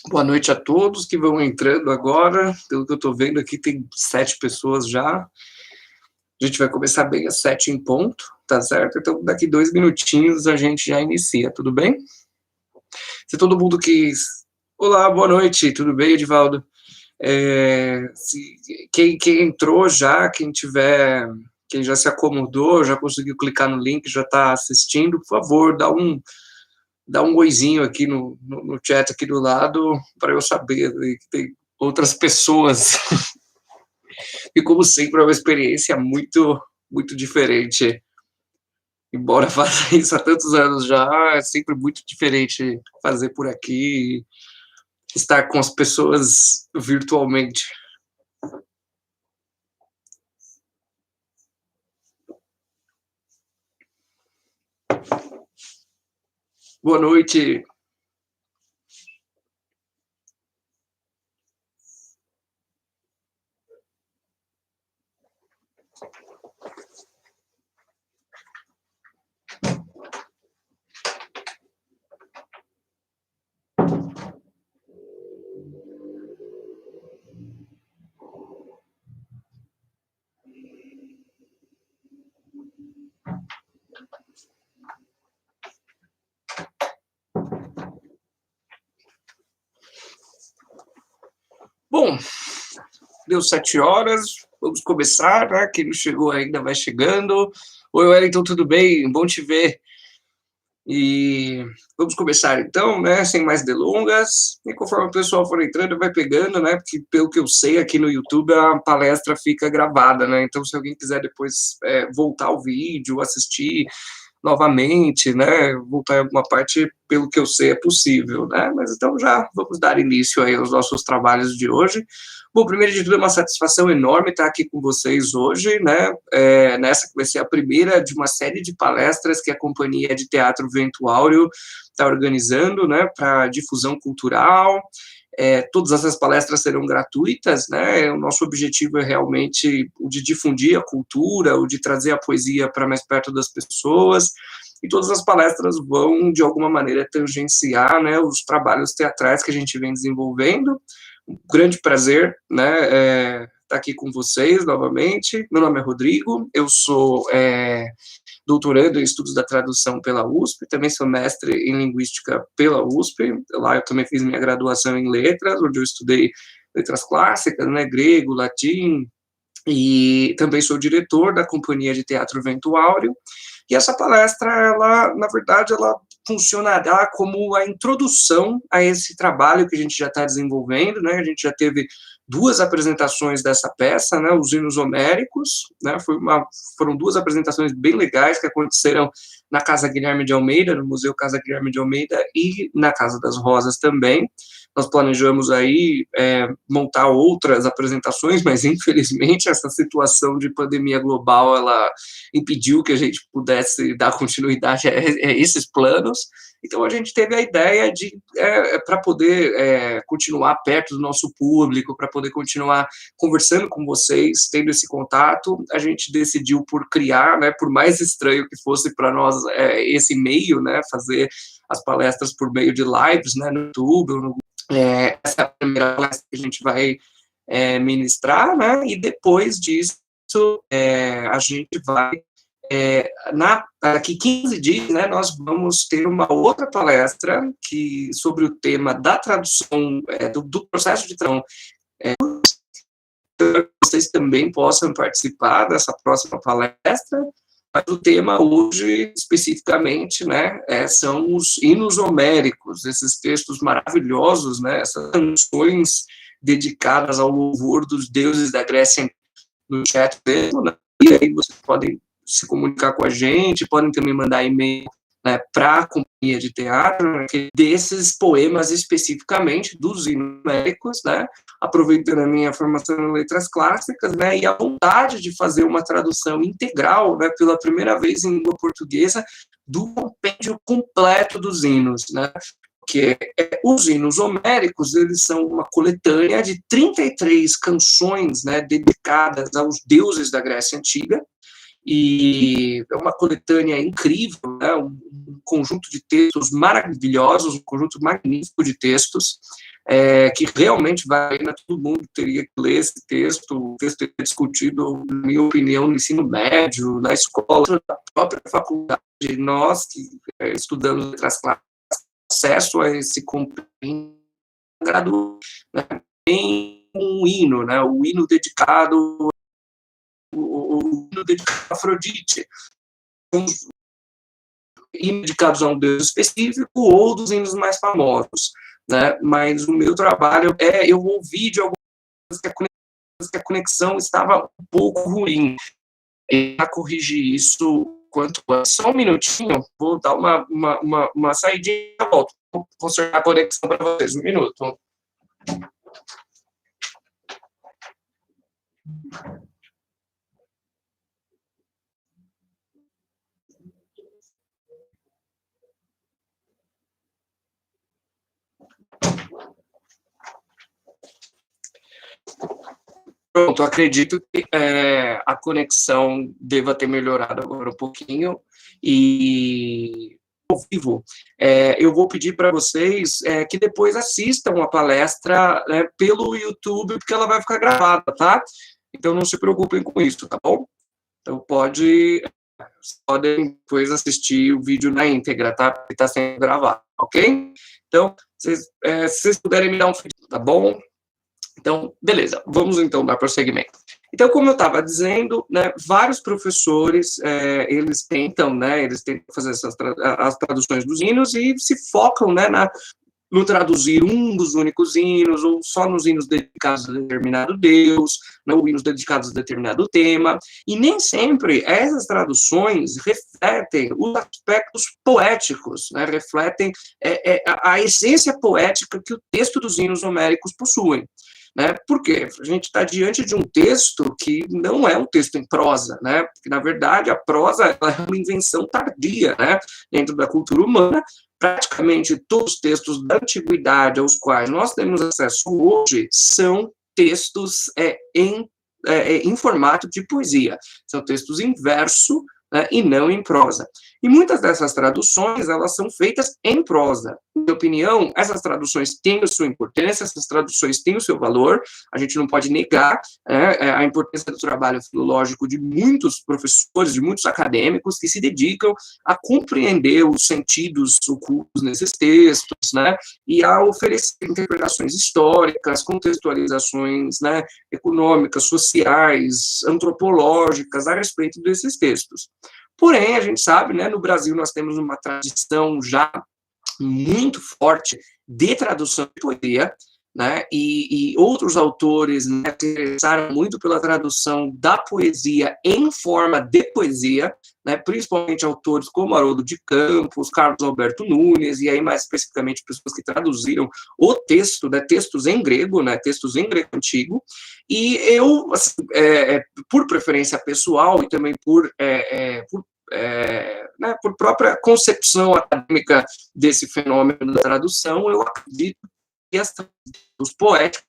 Boa noite a todos que vão entrando agora. Pelo que eu estou vendo aqui, tem 7 pessoas já. A gente vai começar bem às 7 em ponto, tá certo? Então, daqui 2 minutinhos a gente já inicia, tudo bem? Se todo mundo quis... Olá, boa noite, tudo bem, Edivaldo? Quem entrou já, quem já se acomodou, já conseguiu clicar no link, já está assistindo, por favor, dá um oizinho aqui no chat aqui do lado, para eu saber que tem outras pessoas. E, como sempre, é uma experiência muito, muito diferente. Embora faça isso há tantos anos já, é sempre muito diferente fazer por aqui, estar com as pessoas virtualmente. Boa noite. Bom, deu 7 horas, vamos começar, né? Quem não chegou ainda vai chegando. Oi, Wellington, tudo bem? Bom te ver. E vamos começar então, né? Sem mais delongas. E conforme o pessoal for entrando, vai pegando, né? Porque, pelo que eu sei, aqui no YouTube a palestra fica gravada, né? Então, se alguém quiser depois voltar ao vídeo, assistir novamente, né, voltar em alguma parte, pelo que eu sei, é possível, né, mas então já vamos dar início aí aos nossos trabalhos de hoje. Bom, primeiro de tudo, é uma satisfação enorme estar aqui com vocês hoje, né, nessa que vai ser a primeira de uma série de palestras que a Companhia de Teatro Vento Áureo está organizando, né, para difusão cultural. Todas essas palestras serão gratuitas, né? O nosso objetivo é realmente o de difundir a cultura, o de trazer a poesia para mais perto das pessoas, e todas as palestras vão, de alguma maneira, tangenciar, né, os trabalhos teatrais que a gente vem desenvolvendo. Um grande prazer, né, estar aqui com vocês novamente. Meu nome é Rodrigo, eu sou doutorando em estudos da tradução pela USP, também sou mestre em linguística pela USP, lá eu também fiz minha graduação em letras, onde eu estudei letras clássicas, né, grego, latim, e também sou diretor da Companhia de Teatro Vento Áureo, e essa palestra, ela, na verdade, ela funcionará como a introdução a esse trabalho que a gente já está desenvolvendo, né, a gente já teve 2 apresentações dessa peça, né, os hinos homéricos, né, foram 2 apresentações bem legais que aconteceram na Casa Guilherme de Almeida, no Museu Casa Guilherme de Almeida, e na Casa das Rosas também. Nós planejamos aí montar outras apresentações, mas infelizmente essa situação de pandemia global, ela impediu que a gente pudesse dar continuidade a esses planos. Então a gente teve a ideia de, para poder continuar perto do nosso público, para poder continuar conversando com vocês, tendo esse contato, a gente decidiu por criar, né, por mais estranho que fosse para nós esse meio, né, fazer as palestras por meio de lives, né, no YouTube, essa é a primeira palestra que a gente vai ministrar, né, e depois disso a gente vai, daqui 15 dias, né, nós vamos ter uma outra palestra sobre o tema da tradução, do processo de tradução, vocês também possam participar dessa próxima palestra, mas o tema hoje, especificamente, né, são os hinos homéricos, esses textos maravilhosos, né, essas canções dedicadas ao louvor dos deuses da Grécia no chat mesmo, né, e aí vocês podem se comunicar com a gente, podem também mandar e-mail, né, para a Companhia de Teatro, né, desses poemas especificamente, dos hinos homéricos, né, aproveitando a minha formação em letras clássicas, né, e a vontade de fazer uma tradução integral, né, pela primeira vez em língua portuguesa, do compêndio completo dos hinos, né, porque os hinos homéricos, eles são uma coletânea de 33 canções, né, dedicadas aos deuses da Grécia Antiga, e é uma coletânea incrível, né, um conjunto de textos maravilhosos, um conjunto magnífico de textos, que realmente vale a pena, todo mundo teria que ler esse texto. O texto é discutido, na minha opinião, no ensino médio, na escola, na própria faculdade. Nós que estudamos outras classes, acesso a esse compêndio graduado, né? Tem um hino, né? O hino dedicado a Afrodite, hinos dedicados a um deus específico ou dos hinos mais famosos, né? Mas o meu trabalho eu ouvi de algumas que a conexão estava um pouco ruim, e para corrigir isso quanto antes. Só um minutinho, vou dar uma saidinha e volto. Vou consertar a conexão para vocês, um minuto. Pronto, acredito que a conexão deva ter melhorado agora um pouquinho, e ao vivo, eu vou pedir para vocês que depois assistam a palestra, né, pelo YouTube, porque ela vai ficar gravada, tá? Então não se preocupem com isso, tá bom? Então podem depois assistir o vídeo na íntegra, tá? Porque está sendo gravado, ok? Então, se vocês puderem me dar um feedback, tá bom? Então, beleza, vamos então dar prosseguimento. Então, como eu estava dizendo, né, vários professores, eles tentam fazer as traduções dos hinos e se focam, né, no traduzir um dos únicos hinos, ou só nos hinos dedicados a determinado deus, ou hinos dedicados a determinado tema, e nem sempre essas traduções refletem os aspectos poéticos, né, refletem a essência poética que o texto dos hinos homéricos possuem. Né? Porque a gente está diante de um texto que não é um texto em prosa, né? Porque, na verdade, a prosa é uma invenção tardia, né? Dentro da cultura humana. Praticamente todos os textos da antiguidade aos quais nós temos acesso hoje são textos em formato de poesia, são textos em verso, né, e não em prosa. E muitas dessas traduções, elas são feitas em prosa. Na minha opinião, essas traduções têm a sua importância, essas traduções têm o seu valor, a gente não pode negar a importância do trabalho filológico de muitos professores, de muitos acadêmicos que se dedicam a compreender os sentidos ocultos nesses textos, né, e a oferecer interpretações históricas, contextualizações, né, econômicas, sociais, antropológicas a respeito desses textos. Porém, a gente sabe, né, no Brasil nós temos uma tradição já muito forte de tradução de poesia, né, e outros autores, né, se interessaram muito pela tradução da poesia em forma de poesia, né, principalmente autores como Haroldo de Campos, Carlos Alberto Nunes, e aí mais especificamente pessoas que traduziram o texto, né, textos em grego, né, textos em grego antigo, e eu, assim, por preferência pessoal e também né, por própria concepção acadêmica desse fenômeno da tradução, eu acredito que os poéticos,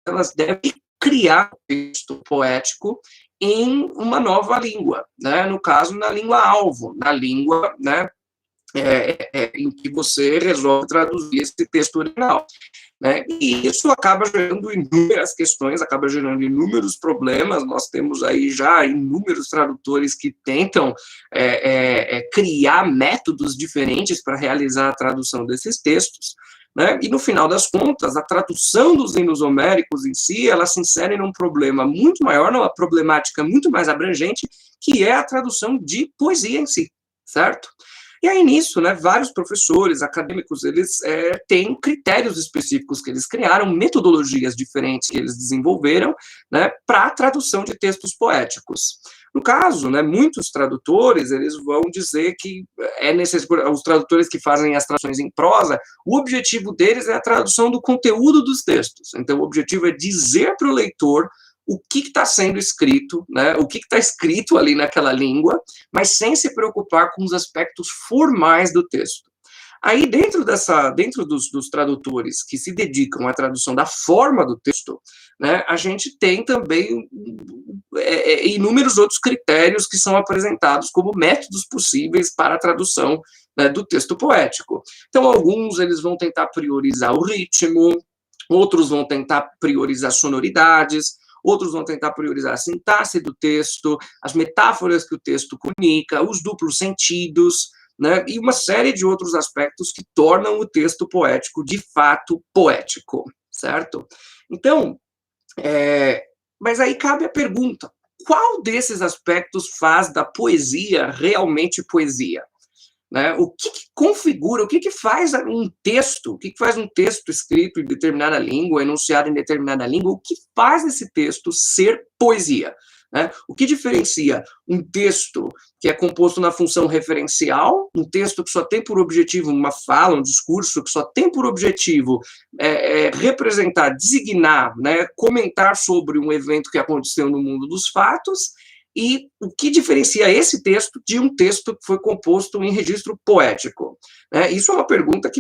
elas devem criar um texto poético em uma nova língua, né? No caso, na língua-alvo, na língua, né, em que você resolve traduzir esse texto original. Né? E isso acaba gerando inúmeras questões, acaba gerando inúmeros problemas. Nós temos aí já inúmeros tradutores que tentam criar métodos diferentes para realizar a tradução desses textos, né? E no final das contas, a tradução dos hinos homéricos em si, ela se insere num problema muito maior, numa problemática muito mais abrangente, que é a tradução de poesia em si, certo? E aí, nisso, né, vários professores, acadêmicos, eles têm critérios específicos que eles criaram, metodologias diferentes que eles desenvolveram, né, para a tradução de textos poéticos. No caso, né, muitos tradutores, eles vão dizer que os tradutores que fazem as traduções em prosa, o objetivo deles é a tradução do conteúdo dos textos. Então, o objetivo é dizer para o leitor o que está sendo escrito, né, o que está escrito ali naquela língua, mas sem se preocupar com os aspectos formais do texto. Aí, dentro dos tradutores que se dedicam à tradução da forma do texto, né, a gente tem também inúmeros outros critérios que são apresentados como métodos possíveis para a tradução, né, do texto poético. Então, alguns eles vão tentar priorizar o ritmo, outros vão tentar priorizar sonoridades, outros vão tentar priorizar a sintaxe do texto, as metáforas que o texto comunica, os duplos sentidos, né, e uma série de outros aspectos que tornam o texto poético de fato poético, certo? Então, mas aí cabe a pergunta, qual desses aspectos faz da poesia realmente poesia? Né? O que configura, o que faz um texto, o que faz um texto escrito em determinada língua, enunciado em determinada língua, o que faz esse texto ser poesia? Né? O que diferencia um texto que é composto na função referencial, um texto que só tem por objetivo uma fala, um discurso que só tem por objetivo representar, designar, né, comentar sobre um evento que aconteceu no mundo dos fatos, e o que diferencia esse texto de um texto que foi composto em registro poético? Isso é uma pergunta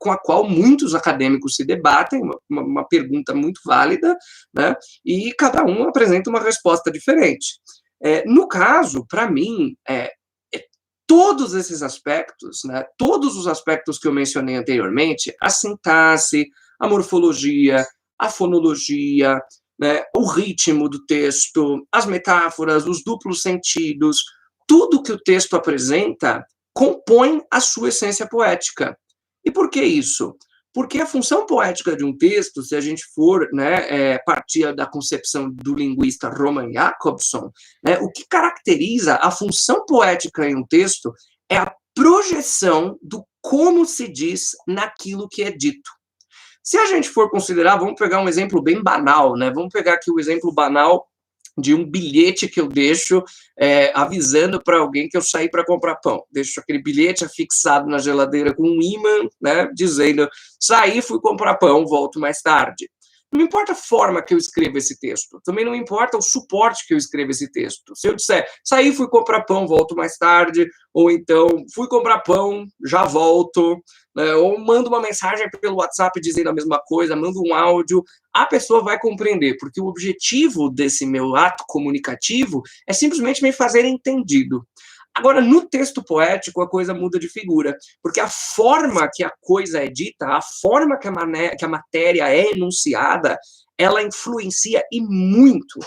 com a qual muitos acadêmicos se debatem, uma pergunta muito válida, né, e cada um apresenta uma resposta diferente. No caso, para mim, todos esses aspectos, né, todos os aspectos que eu mencionei anteriormente, a sintaxe, a morfologia, a fonologia, né, o ritmo do texto, as metáforas, os duplos sentidos, tudo que o texto apresenta compõe a sua essência poética. E por que isso? Porque a função poética de um texto, se a gente for, né, partir da concepção do linguista Roman Jakobson, né, o que caracteriza a função poética em um texto é a projeção do como se diz naquilo que é dito. Se a gente for considerar, vamos pegar um exemplo bem banal, né? Vamos pegar aqui o exemplo banal de um bilhete que eu deixo avisando para alguém que eu saí para comprar pão. Deixo aquele bilhete afixado na geladeira com um ímã, né, dizendo, saí, fui comprar pão, volto mais tarde. Não importa a forma que eu escrevo esse texto, também não importa o suporte que eu escrevo esse texto. Se eu disser, saí, fui comprar pão, volto mais tarde, ou então, fui comprar pão, já volto, né, ou mando uma mensagem pelo WhatsApp dizendo a mesma coisa, mando um áudio, a pessoa vai compreender, porque o objetivo desse meu ato comunicativo é simplesmente me fazer entendido. Agora, no texto poético, a coisa muda de figura, porque a forma que a coisa é dita, a forma que a matéria é enunciada, ela influencia e muito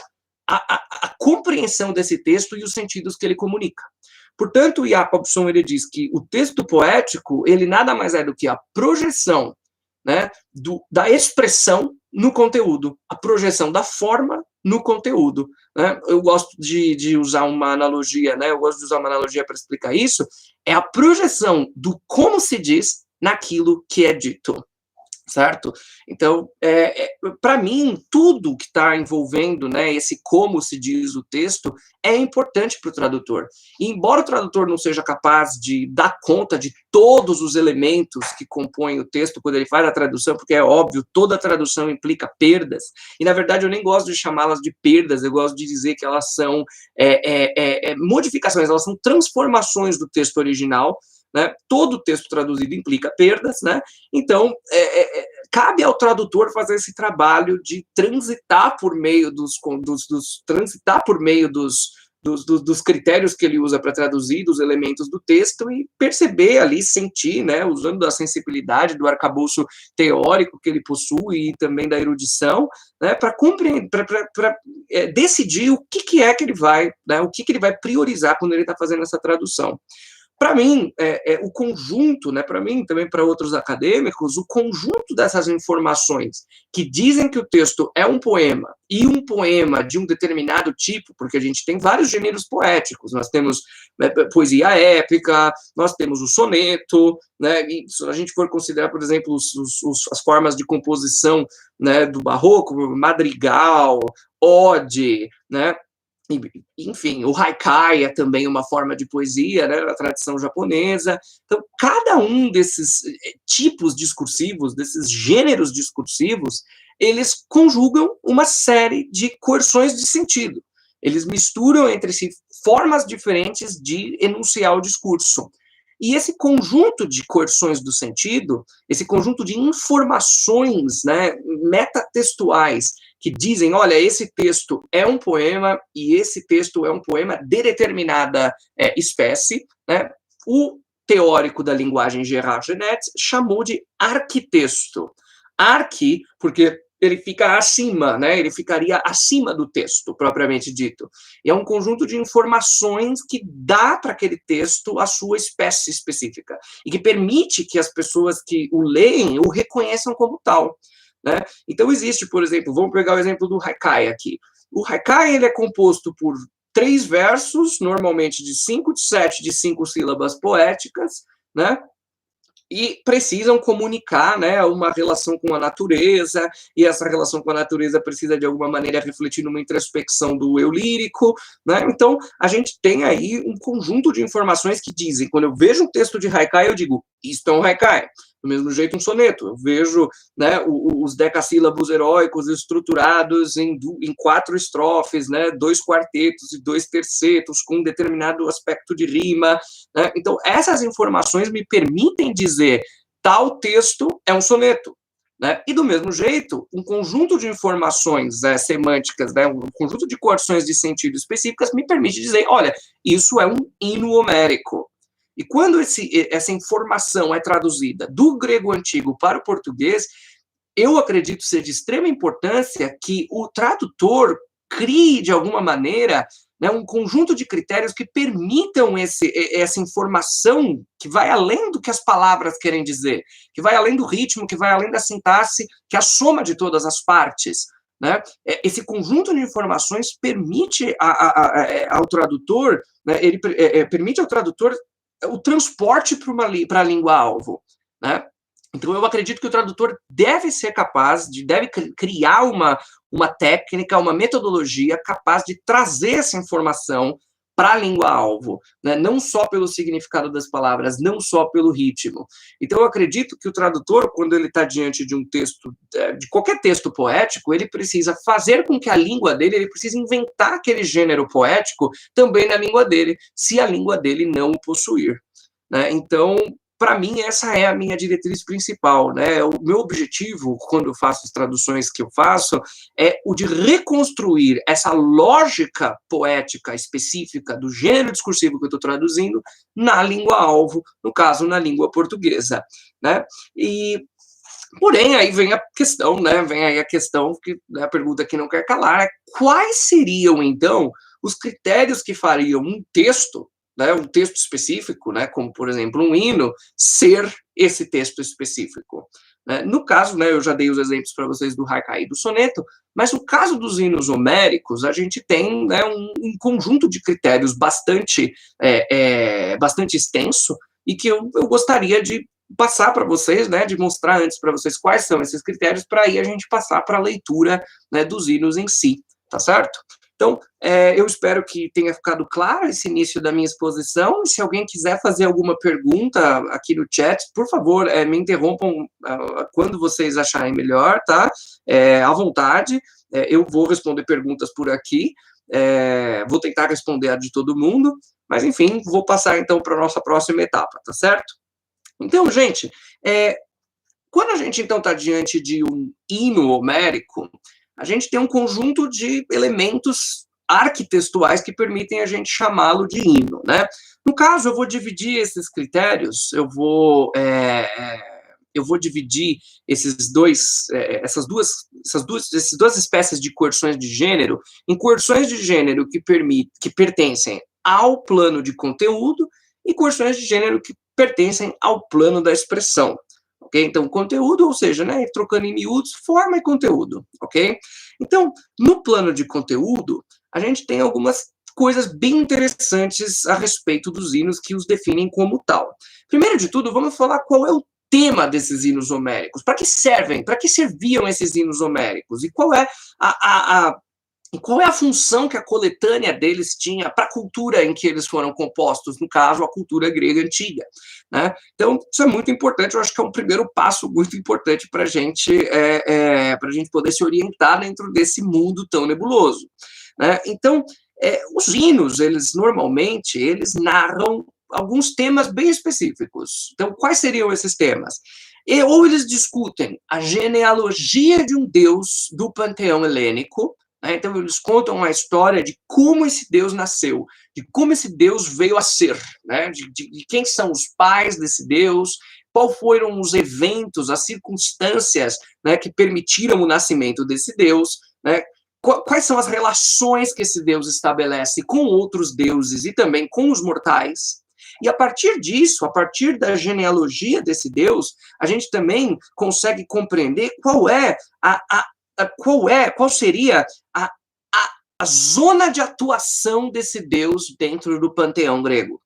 a compreensão desse texto e os sentidos que ele comunica. Portanto, o Jakobson ele diz que o texto poético, ele nada mais é do que a projeção, né, da expressão no conteúdo, a projeção da forma no conteúdo. Né? Eu gosto de usar uma analogia, né? Eu gosto de usar uma analogia para explicar isso, é a projeção do como se diz naquilo que é dito. Certo? Então, para mim, tudo que está envolvendo, né, esse como se diz o texto é importante para o tradutor. E embora o tradutor não seja capaz de dar conta de todos os elementos que compõem o texto quando ele faz a tradução, porque é óbvio, toda tradução implica perdas, e na verdade eu nem gosto de chamá-las de perdas, eu gosto de dizer que elas são modificações, elas são transformações do texto original. Né? Todo texto traduzido implica perdas, né? Então, cabe ao tradutor fazer esse trabalho de transitar por meio dos critérios que ele usa para traduzir, dos elementos do texto, e perceber ali, sentir, né, usando da sensibilidade, do arcabouço teórico que ele possui e também da erudição, né, para compreender, para decidir o que é que ele vai, né, o que ele vai priorizar quando ele está fazendo essa tradução. Para mim, o conjunto, né, para mim também para outros acadêmicos, o conjunto dessas informações que dizem que o texto é um poema e um poema de um determinado tipo, porque a gente tem vários gêneros poéticos, nós temos poesia épica, nós temos o soneto, né, e se a gente for considerar, por exemplo, as formas de composição, né, do barroco, madrigal, ode, né, enfim, o haikai é também uma forma de poesia, né, na tradição japonesa. Então, cada um desses tipos discursivos, desses gêneros discursivos, eles conjugam uma série de coerções de sentido. Eles misturam entre si formas diferentes de enunciar o discurso. E esse conjunto de coerções do sentido, esse conjunto de informações, né, metatextuais, que dizem, olha, esse texto é um poema e esse texto é um poema de determinada espécie, né? O teórico da linguagem Gerard Genette chamou de arquitexto. Arqui, porque ele fica acima, né? Ele ficaria acima do texto, propriamente dito. E é um conjunto de informações que dá para aquele texto a sua espécie específica e que permite que as pessoas que o leem o reconheçam como tal. Né? Então, existe, por exemplo, vamos pegar o exemplo do haikai aqui. O haikai ele é composto por 3 versos, normalmente de 5, de 7, de 5 sílabas poéticas, né? E precisam comunicar, né, uma relação com a natureza, e essa relação com a natureza precisa, de alguma maneira, refletir numa introspecção do eu lírico, né? Então, a gente tem aí um conjunto de informações que dizem, quando eu vejo um texto de haikai, eu digo, isto é um haikai. Do mesmo jeito, um soneto. Eu vejo, né, os decassílabos heróicos estruturados em 4 estrofes, né, 2 quartetos e 2 tercetos, com um determinado aspecto de rima. Né? Então, essas informações me permitem dizer tal texto é um soneto. Né? E, do mesmo jeito, um conjunto de informações semânticas, né, um conjunto de coerções de sentido específicas me permite dizer, olha, isso é um hino homérico. E quando essa informação é traduzida do grego antigo para o português, eu acredito ser de extrema importância que o tradutor crie, de alguma maneira, né, um conjunto de critérios que permitam essa informação que vai além do que as palavras querem dizer, que vai além do ritmo, que vai além da sintaxe, que é a soma de todas as partes. Né? Esse conjunto de informações permite ao tradutor, né, ele permite ao tradutor o transporte para a língua-alvo, né? Então, eu acredito que o tradutor deve ser capaz, deve criar uma técnica, uma metodologia capaz de trazer essa informação para a língua-alvo, né? Não só pelo significado das palavras, não só pelo ritmo. Então, eu acredito que o tradutor, quando ele está diante de um texto, de qualquer texto poético, ele precisa fazer com que a língua dele, ele precisa inventar aquele gênero poético também na língua dele, se a língua dele não o possuir. Né? Então, para mim, essa é a minha diretriz principal, né? O meu objetivo, quando eu faço as traduções que eu faço, é o de reconstruir essa lógica poética específica do gênero discursivo que eu estou traduzindo na língua-alvo, no caso, na língua portuguesa, né? E, porém, aí vem a questão, né? Vem aí a questão, que a pergunta que não quer calar, é quais seriam, então, os critérios que fariam um texto, né, um texto específico, né, como, por exemplo, um hino, ser esse texto específico. Né? No caso, né, eu já dei os exemplos para vocês do haikai e do soneto, mas no caso dos hinos homéricos, a gente tem, né, um conjunto de critérios bastante extenso e que eu gostaria de passar para vocês, né, de mostrar antes para vocês quais são esses critérios, para aí a gente passar para a leitura, né, dos hinos em si, tá certo? Então, eu espero que tenha ficado claro esse início da minha exposição. Se alguém quiser fazer alguma pergunta aqui no chat, por favor, me interrompam quando vocês acharem melhor, tá? À vontade, eu vou responder perguntas por aqui, vou tentar responder a de todo mundo, mas, enfim, vou passar, então, para a nossa próxima etapa, tá certo? Então, gente, quando a gente, então, está diante de um hino homérico, a gente tem um conjunto de elementos arquitextuais que permitem a gente chamá-lo de hino, né? No caso, eu vou dividir esses critérios, eu vou dividir essas duas espécies de coerções de gênero em coerções de gênero que pertencem ao plano de conteúdo e coerções de gênero que pertencem ao plano da expressão. Okay? Então, conteúdo, ou seja, né, trocando em miúdos, forma e conteúdo, ok? Então, no plano de conteúdo, a gente tem algumas coisas bem interessantes a respeito dos hinos que os definem como tal. Primeiro de tudo, vamos falar qual é o tema desses hinos homéricos, para que servem, para que serviam esses hinos homéricos, e qual é a função que a coletânea deles tinha para a cultura em que eles foram compostos, no caso, a cultura grega antiga. Né? Então, isso é muito importante, eu acho que é um primeiro passo muito importante para a gente poder se orientar dentro desse mundo tão nebuloso. Né? Então, os hinos, eles normalmente, eles narram alguns temas bem específicos. Então, quais seriam esses temas? Ou eles discutem a genealogia de um deus do panteão helênico, né? Então, eles contam a história de como esse deus nasceu, de como esse deus veio a ser, né? De quem são os pais desse deus, quais foram os eventos, as circunstâncias, né, que permitiram o nascimento desse deus, né? Quais são as relações que esse deus estabelece com outros deuses e também com os mortais. E a partir disso, a partir da genealogia desse deus, a gente também consegue compreender qual seria a zona de atuação desse deus dentro do panteão grego.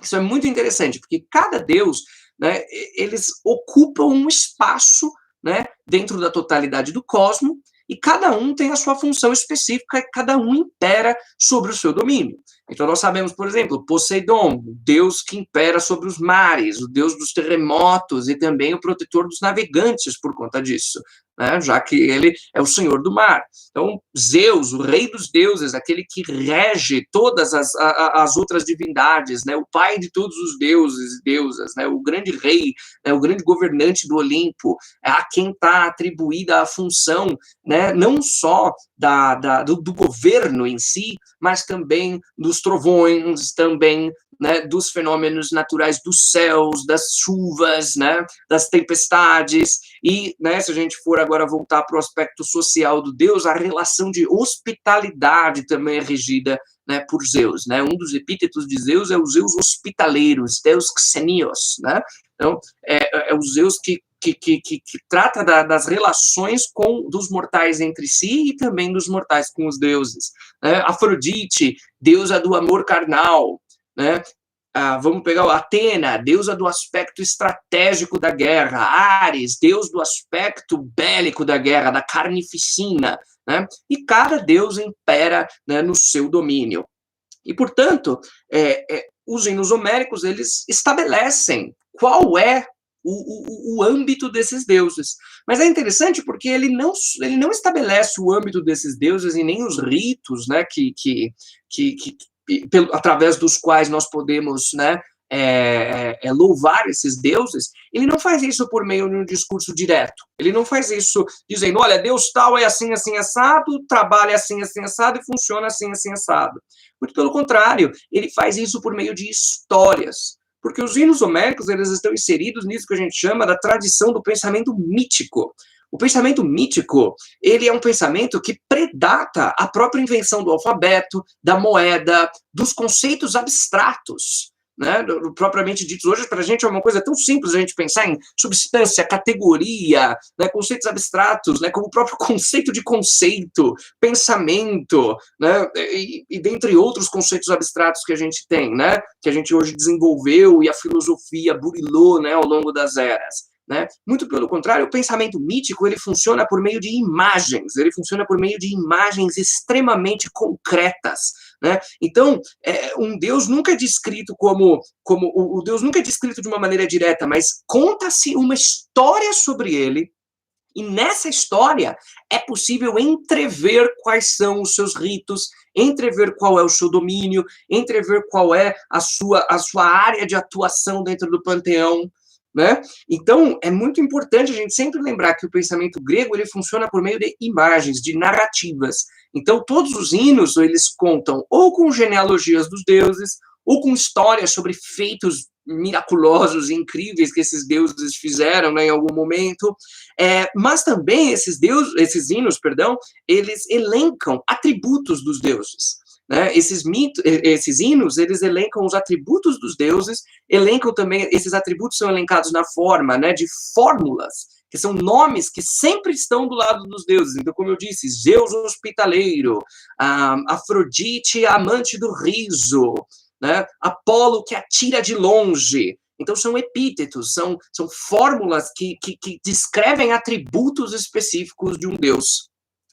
Isso é muito interessante, porque cada deus, né, eles ocupam um espaço, né, dentro da totalidade do cosmos, e cada um tem a sua função específica, e cada um impera sobre o seu domínio. Então, nós sabemos, por exemplo, Poseidon, o deus que impera sobre os mares, o deus dos terremotos e também o protetor dos navegantes por conta disso, né, já que ele é o senhor do mar. Então, Zeus, o rei dos deuses, aquele que rege todas as outras divindades, né, o pai de todos os deuses e deusas, né, o grande rei, né, o grande governante do Olimpo, a quem está atribuída a função, né, não só do governo em si, mas também dos trovões, também, né, dos fenômenos naturais dos céus, das chuvas, né, das tempestades, e, né, se a gente for agora voltar para o aspecto social do Deus, a relação de hospitalidade também é regida, né, por Zeus, né, um dos epítetos de Zeus é o Zeus hospitaleiro, Deus Xenios, né, então, é o Zeus que trata das relações dos mortais entre si e também dos mortais com os deuses, né, Afrodite, deusa do amor carnal, né, vamos pegar Atena, deusa do aspecto estratégico da guerra, Ares, deus do aspecto bélico da guerra, da carnificina, né? E cada deus impera, né, no seu domínio. E, portanto, os hinos homéricos, eles estabelecem qual é o âmbito desses deuses. Mas é interessante porque ele não estabelece o âmbito desses deuses e nem os ritos, né, através dos quais nós podemos, né, louvar esses deuses. Ele não faz isso por meio de um discurso direto. Ele não faz isso dizendo, olha, Deus tal é assim, assim, assado, trabalha assim, assim, assado e funciona assim, assim, assado. Muito pelo contrário, ele faz isso por meio de histórias. Porque os hinos homéricos, eles estão inseridos nisso que a gente chama da tradição do pensamento mítico. O pensamento mítico, ele é um pensamento que predata a própria invenção do alfabeto, da moeda, dos conceitos abstratos, né, propriamente ditos. Hoje, para a gente, é uma coisa tão simples a gente pensar em substância, categoria, né, conceitos abstratos, né, como o próprio conceito de conceito, pensamento, né, e dentre outros conceitos abstratos que a gente tem, né, que a gente hoje desenvolveu e a filosofia burilou, né, ao longo das eras. Né? Muito pelo contrário, o pensamento mítico, ele funciona por meio de imagens, ele funciona por meio de imagens extremamente concretas, né? Então, um Deus nunca é descrito o Deus nunca é descrito de uma maneira direta, mas conta-se uma história sobre ele, e nessa história é possível entrever quais são os seus ritos, entrever qual é o seu domínio, entrever qual é a sua área de atuação dentro do panteão, né? Então, é muito importante a gente sempre lembrar que o pensamento grego, ele funciona por meio de imagens, de narrativas. Então, todos os hinos, eles contam ou com genealogias dos deuses, ou com histórias sobre feitos miraculosos e incríveis que esses deuses fizeram, né, em algum momento, mas também esses hinos, eles elencam atributos dos deuses. Né? Esses hinos, eles elencam os atributos dos deuses, elencam também, esses atributos são elencados na forma, né, de fórmulas, que são nomes que sempre estão do lado dos deuses. Então, como eu disse, Zeus hospitaleiro, Afrodite amante do riso, né, Apolo que atira de longe. Então, são epítetos, são fórmulas que descrevem atributos específicos de um deus.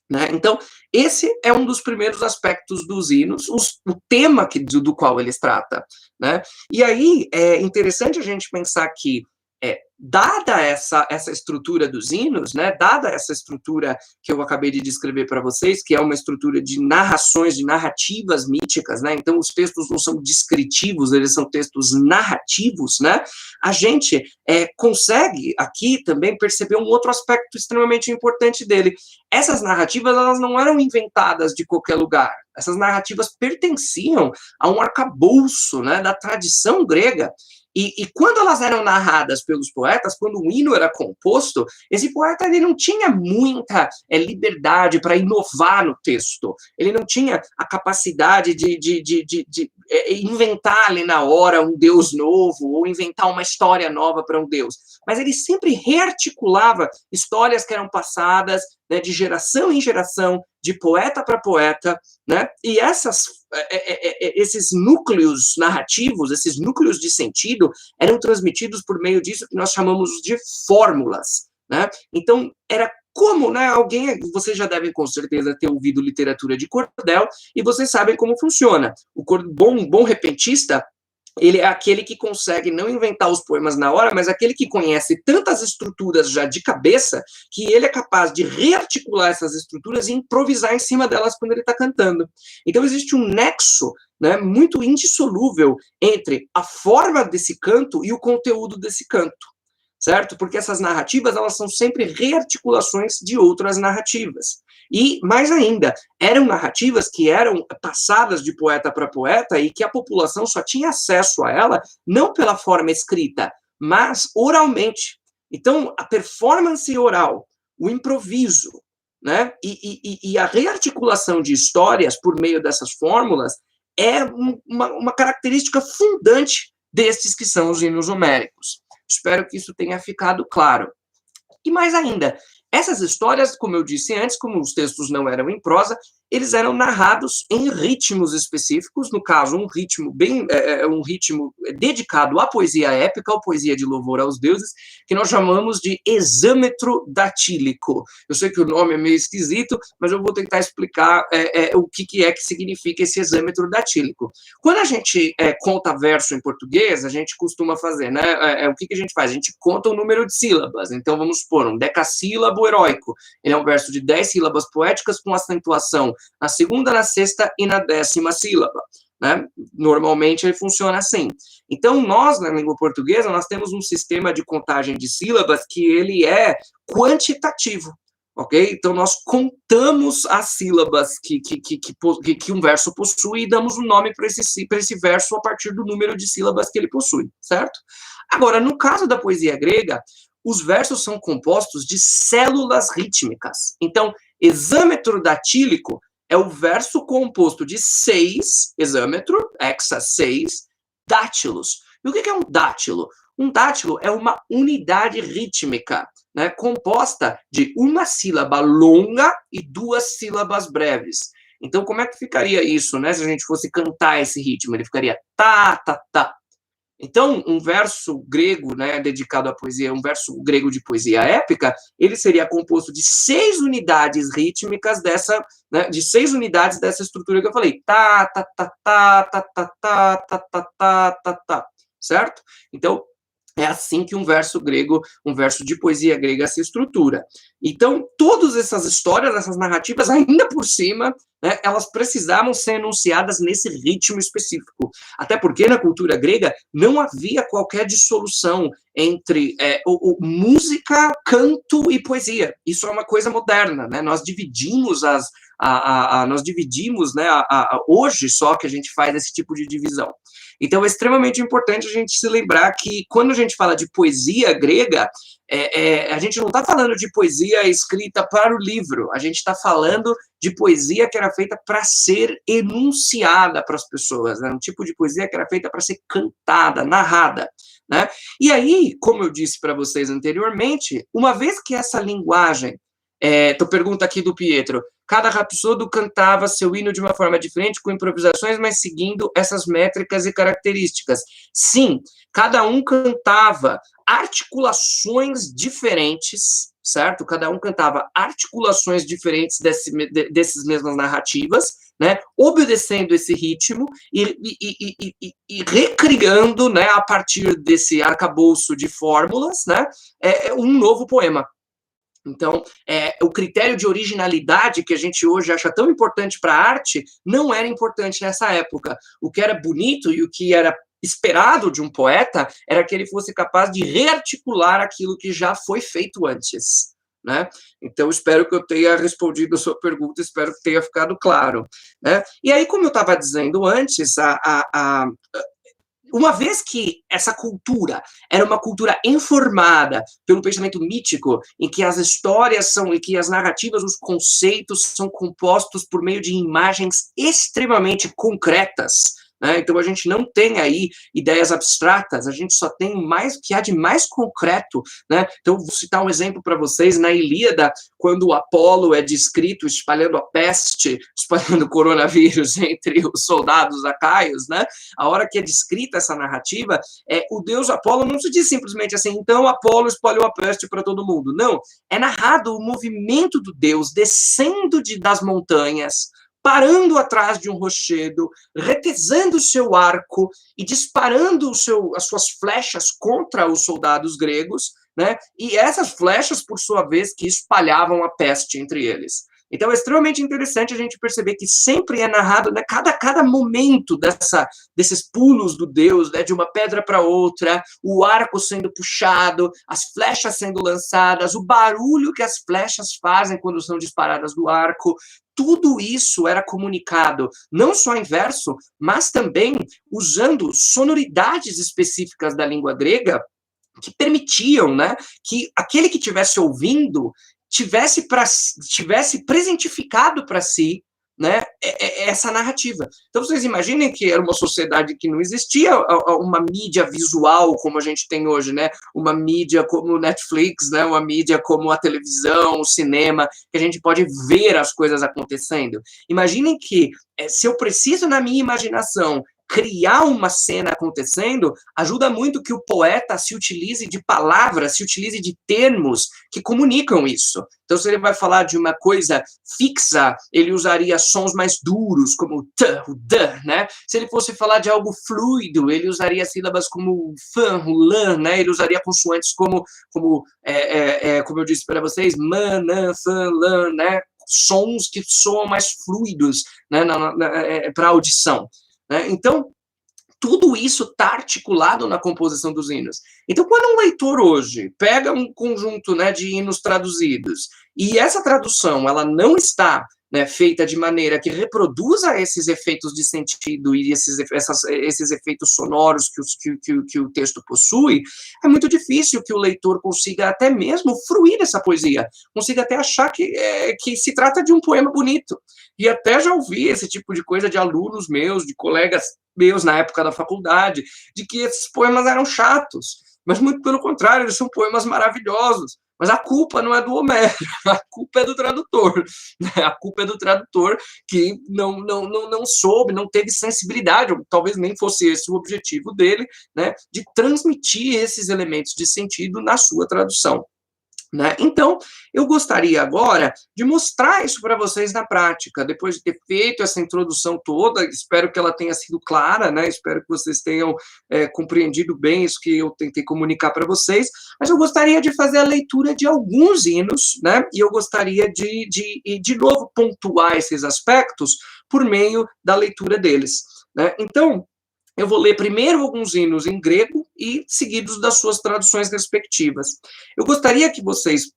Né? Então, esse é um dos primeiros aspectos dos hinos, o tema do qual eles tratam. Né? E aí, é interessante a gente pensar que dada essa estrutura dos hinos, né, dada essa estrutura que eu acabei de descrever para vocês, que é uma estrutura de narrações, de narrativas míticas, né, então os textos não são descritivos, eles são textos narrativos, né, a gente consegue aqui também perceber um outro aspecto extremamente importante dele. Essas narrativas, elas não eram inventadas de qualquer lugar, essas narrativas pertenciam a um arcabouço, né, da tradição grega. E quando elas eram narradas pelos poetas, quando o hino era composto, esse poeta ele não tinha muita liberdade para inovar no texto. Ele não tinha a capacidade de inventar ali na hora um deus novo ou inventar uma história nova para um deus. Mas ele sempre rearticulava histórias que eram passadas, né, de geração em geração, de poeta para poeta, né? E esses núcleos narrativos, esses núcleos de sentido, eram transmitidos por meio disso que nós chamamos de fórmulas, né? Então, era como, né, vocês já devem com certeza ter ouvido literatura de cordel, e vocês sabem como funciona. O bom repentista, ele é aquele que consegue não inventar os poemas na hora, mas aquele que conhece tantas estruturas já de cabeça, que ele é capaz de rearticular essas estruturas e improvisar em cima delas quando ele está cantando. Então, existe um nexo, né, muito indissolúvel entre a forma desse canto e o conteúdo desse canto, certo? Porque essas narrativas, elas são sempre rearticulações de outras narrativas. E, mais ainda, eram narrativas que eram passadas de poeta para poeta e que a população só tinha acesso a ela não pela forma escrita, mas oralmente. Então, a performance oral, o improviso, né, e a rearticulação de histórias por meio dessas fórmulas é uma característica fundante destes que são os hinos homéricos. Espero que isso tenha ficado claro. E mais ainda, essas histórias, como eu disse antes, como os textos não eram em prosa, eles eram narrados em ritmos específicos, no caso, um ritmo dedicado à poesia épica, à poesia de louvor aos deuses, que nós chamamos de hexâmetro datílico. Eu sei que o nome é meio esquisito, mas eu vou tentar explicar o que significa esse hexâmetro datílico. Quando a gente conta verso em português, a gente costuma fazer, né? O que a gente faz? A gente conta o número de sílabas. Então, vamos supor, um decassílabo heróico. Ele é um verso de 10 sílabas poéticas com acentuação na segunda, na sexta e na 10ª sílaba, né? Normalmente ele funciona assim. Então, nós, na língua portuguesa, nós temos um sistema de contagem de sílabas que ele é quantitativo, ok? Então, nós contamos as sílabas que um verso possui e damos um nome para esse verso a partir do número de sílabas que ele possui, certo? Agora, no caso da poesia grega, os versos são compostos de células rítmicas. Então, hexâmetro datílico é o verso composto de 6, hexâmetro, hexa 6, dátilos. E o que é um dátilo? Um dátilo é uma unidade rítmica, né, composta de uma sílaba longa e 2 sílabas breves. Então, como é que ficaria isso, né, se a gente fosse cantar esse ritmo? Ele ficaria tá, tá, tá. Então, um verso grego, né, dedicado à poesia, um verso grego de poesia épica, ele seria composto de 6 unidades rítmicas de 6 unidades dessa estrutura que eu falei. Tá, tá, tá, tá, tá, tá, tá, tá, tá, tá, tá, tá, certo? Então, é assim que um verso de poesia grega se estrutura. Então, todas essas histórias, essas narrativas, ainda por cima, né, elas precisavam ser enunciadas nesse ritmo específico. Até porque, na cultura grega, não havia qualquer dissolução entre música, canto e poesia. Isso é uma coisa moderna, né? Nós dividimos hoje só que a gente faz esse tipo de divisão. Então, é extremamente importante a gente se lembrar que, quando a gente fala de poesia grega, a gente não está falando de poesia escrita para o livro, a gente está falando de poesia que era feita para ser enunciada para as pessoas, né? Um tipo de poesia que era feita para ser cantada, narrada, né? E aí, como eu disse para vocês anteriormente, uma vez que essa linguagem, pergunta aqui do Pietro, cada rapsodo cantava seu hino de uma forma diferente, com improvisações, mas seguindo essas métricas e características. Sim, cada um cantava articulações diferentes, certo? Cada um cantava articulações diferentes desses mesmas narrativas, né? Obedecendo esse ritmo e recriando, né, a partir desse arcabouço de fórmulas, né, um novo poema. Então, o critério de originalidade que a gente hoje acha tão importante para a arte não era importante nessa época. O que era bonito e o que era esperado de um poeta era que ele fosse capaz de rearticular aquilo que já foi feito antes, né? Então, espero que eu tenha respondido a sua pergunta, espero que tenha ficado claro, né? E aí, como eu estava dizendo antes, uma vez que essa cultura era uma cultura informada pelo pensamento mítico, em que as histórias são, em que as narrativas, os conceitos são compostos por meio de imagens extremamente concretas, né? Então a gente não tem aí ideias abstratas, a gente só tem mais que há de mais concreto, né? Então vou citar um exemplo para vocês, na Ilíada, quando o Apolo é descrito espalhando a peste, espalhando o coronavírus entre os soldados acaios, né? A hora que é descrita essa narrativa, o deus Apolo não se diz simplesmente assim, então Apolo espalhou a peste para todo mundo. Não, é narrado o movimento do deus descendo das montanhas, parando atrás de um rochedo, retesando o seu arco e disparando as suas flechas contra os soldados gregos, né? E essas flechas, por sua vez, que espalhavam a peste entre eles. Então, é extremamente interessante a gente perceber que sempre é narrado, né, cada momento desses pulos do Deus, né, de uma pedra para outra, o arco sendo puxado, as flechas sendo lançadas, o barulho que as flechas fazem quando são disparadas do arco, tudo isso era comunicado, não só em verso, mas também usando sonoridades específicas da língua grega que permitiam, né, que aquele que estivesse ouvindo tivesse presentificado para si, né, essa narrativa. Então, vocês imaginem que era uma sociedade que não existia uma mídia visual como a gente tem hoje, né, uma mídia como o Netflix, né, uma mídia como a televisão, o cinema, que a gente pode ver as coisas acontecendo. Imaginem que, se eu preciso, na minha imaginação, criar uma cena acontecendo, ajuda muito que o poeta se utilize de palavras, se utilize de termos que comunicam isso. Então, se ele vai falar de uma coisa fixa, ele usaria sons mais duros, como o t, o d, né? Se ele fosse falar de algo fluido, ele usaria sílabas como o fan, o lan, né? Ele usaria consoantes como eu disse para vocês, man, nan, fan, lan, né? Sons que soam mais fluidos, né? Para a audição. Né? Então, tudo isso está articulado na composição dos hinos. Então, quando um leitor hoje pega um conjunto, né, de hinos traduzidos, e essa tradução ela não está, né, feita de maneira que reproduza esses efeitos de sentido e esses efeitos sonoros que o texto possui, é muito difícil que o leitor consiga até mesmo fruir essa poesia, consiga até achar que se trata de um poema bonito. E até já ouvi esse tipo de coisa de alunos meus, de colegas meus na época da faculdade, de que esses poemas eram chatos, mas muito pelo contrário, eles são poemas maravilhosos. Mas a culpa não é do Homero, a culpa é do tradutor. Né? A culpa é do tradutor que não soube, não teve sensibilidade, ou talvez nem fosse esse o objetivo dele, né, de transmitir esses elementos de sentido na sua tradução. Né? Então, eu gostaria agora de mostrar isso para vocês na prática, depois de ter feito essa introdução toda, espero que ela tenha sido clara, né? Espero que vocês tenham compreendido bem isso que eu tentei comunicar para vocês, mas eu gostaria de fazer a leitura de alguns hinos, né? E eu gostaria de novo, pontuar esses aspectos por meio da leitura deles. Né? Então, eu vou ler primeiro alguns hinos em grego e seguidos das suas traduções respectivas. Eu gostaria que vocês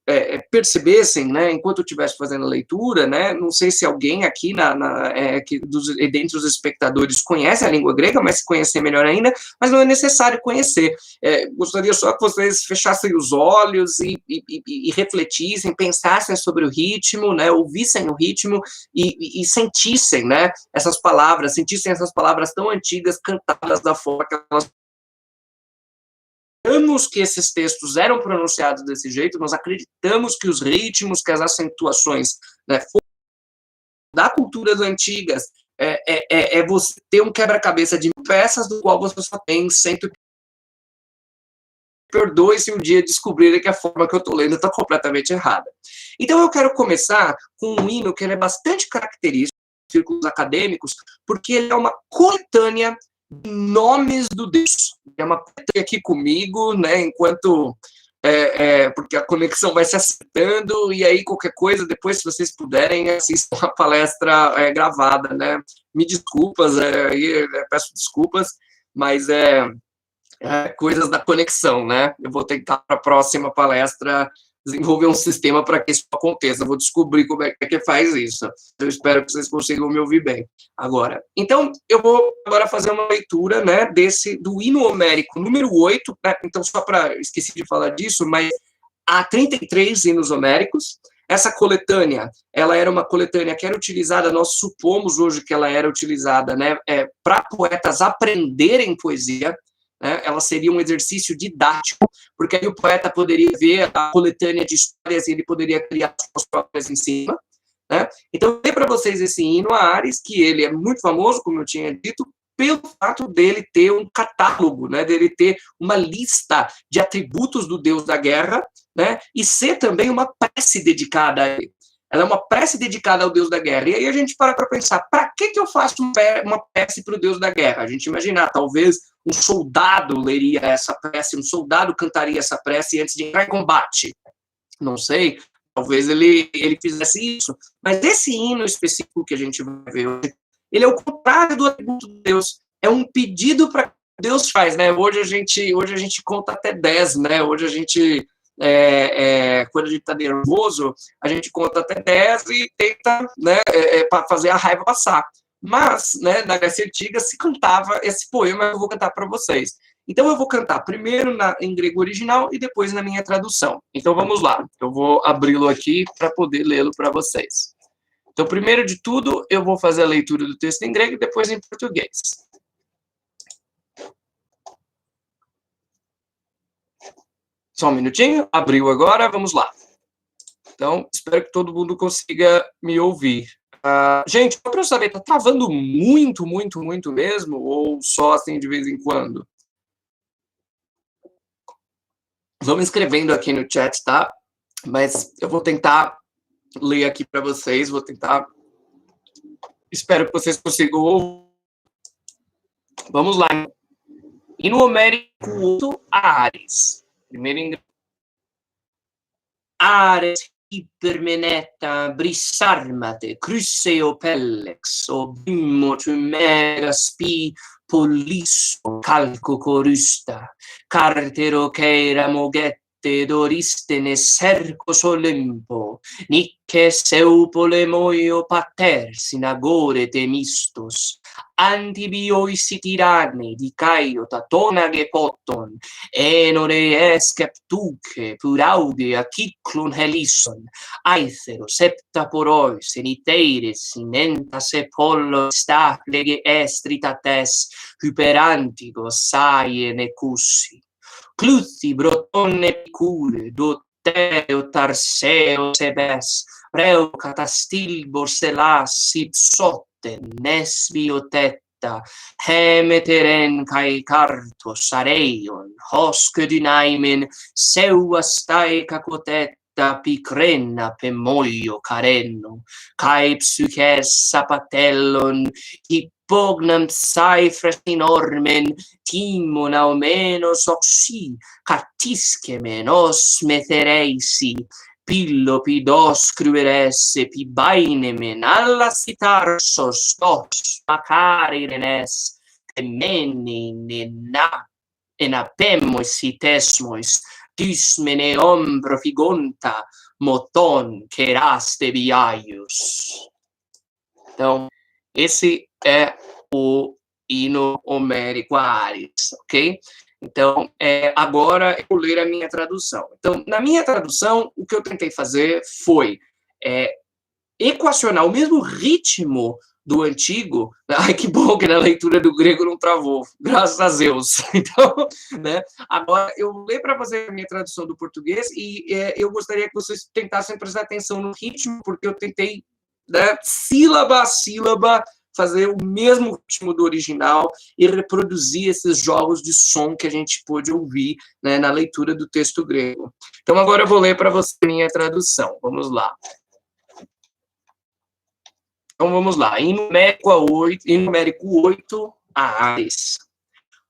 percebessem, né, enquanto eu estivesse fazendo a leitura, né, não sei se alguém aqui dentre os espectadores conhece a língua grega, mas se conhecer melhor ainda, mas não é necessário conhecer. Gostaria só que vocês fechassem os olhos e refletissem, pensassem sobre o ritmo, né, ouvissem o ritmo e sentissem, né, essas palavras tão antigas cantadas da forma que elas acreditamos que esses textos eram pronunciados desse jeito, nós acreditamos que os ritmos, que as acentuações, né, estudar culturas antigas é você ter um quebra-cabeça de peças do qual você só tem 100. Perdoe se um dia descobrirem que a forma que eu estou lendo está completamente errada. Então eu quero começar com um hino que ele é bastante característico dos círculos acadêmicos, porque ele é uma coletânea de nomes do Deus. É uma coletânea aqui comigo, né, enquanto... porque a conexão vai se acertando, e aí qualquer coisa, depois, se vocês puderem, assistam a palestra gravada, né? Me desculpas, peço desculpas, mas coisas da conexão, né? Eu vou tentar, para a próxima palestra, desenvolver um sistema para que isso aconteça. Eu vou descobrir como é que faz isso. Eu espero que vocês consigam me ouvir bem agora. Então, eu vou agora fazer uma leitura, né, do hino homérico número 8, né? Então, só para... Esqueci de falar disso, mas há 33 hinos homéricos. Essa coletânea, ela era uma coletânea que era utilizada, nós supomos hoje que ela era utilizada, né, para poetas aprenderem poesia, né? Ela seria um exercício didático, porque aí o poeta poderia ver a coletânea de histórias e ele poderia criar suas próprias em cima, né? Então, eu dei para vocês esse hino a Ares, que ele é muito famoso, como eu tinha dito, pelo fato dele ter um catálogo, né, dele ter uma lista de atributos do deus da guerra, né, e ser também uma prece dedicada a ele. Ela é uma prece dedicada ao deus da guerra. E aí a gente para pensar, para que eu faço uma prece para o deus da guerra? A gente imaginar, talvez um soldado leria essa prece, um soldado cantaria essa prece antes de entrar em combate. Não sei, talvez ele fizesse isso. Mas esse hino específico que a gente vai ver hoje, ele é o contrário do atributo de Deus. É um pedido para que Deus faz, né? Hoje a gente conta até 10, né? Hoje a gente... quando a gente está nervoso, a gente conta até 10 e tenta, né, para fazer a raiva passar. Mas, né, na Grécia Antiga se cantava esse poema que eu vou cantar para vocês. Então eu vou cantar primeiro em grego original e depois na minha tradução. Então vamos lá, eu vou abri-lo aqui para poder lê-lo para vocês. Então, primeiro de tudo, eu vou fazer a leitura do texto em grego e depois em português. Só um minutinho, abriu agora, vamos lá. Então, espero que todo mundo consiga me ouvir. Gente, para eu saber, tá travando muito, muito, muito mesmo? Ou só assim de vez em quando? Vão escrevendo aqui no chat, tá? Mas eu vou tentar ler aqui para vocês, vou tentar... Espero que vocês consigam ouvir. Vamos lá. Hino homérico 8, Ares. Primeiro em... Ares hypermeneta brissarmate crusseo pellex obimmo tu mega spi pollisso calco corusta cartero cheira mogette doristene cerco solempo nicche seupole moio pater sinagore temistos antibioisi tirane di caio tatonage potton enore esceptuque puraude aciclun helisson aethero septa poroi seniteires sinenta sepollo staplege estritates hyperantigo saie necussi cluti brotonne picure doteo tarseo sebes reo catastilbor selas ipsotte nes biotetta hemeteren kai cartos areion hosc dynaimen seua stai cacotetta picrenna pemoio carenno kai psyches sapatellon pognam saifres enormen timon aumenos oxi catisce menos methereisi pillo pidos crueresse pibainemen alla citarsos dos macarirenes temeni enapemmois itesmois dysmene ombro figonta moton queraste biaius. Então, esse é o hino homérico a Ares, ok? Então, agora eu vou ler a minha tradução. Então, na minha tradução, o que eu tentei fazer foi equacionar o mesmo ritmo do antigo. Ai, que bom que na leitura do grego não travou, graças a Zeus. Então, né, agora eu leio para fazer a minha tradução do português e eu gostaria que vocês tentassem prestar atenção no ritmo, porque eu tentei né, sílaba a sílaba, fazer o mesmo ritmo do original e reproduzir esses jogos de som que a gente pôde ouvir, né, na leitura do texto grego. Então, agora eu vou ler para você minha tradução. Vamos lá. Então, vamos lá. Em numérico 8, a Ares.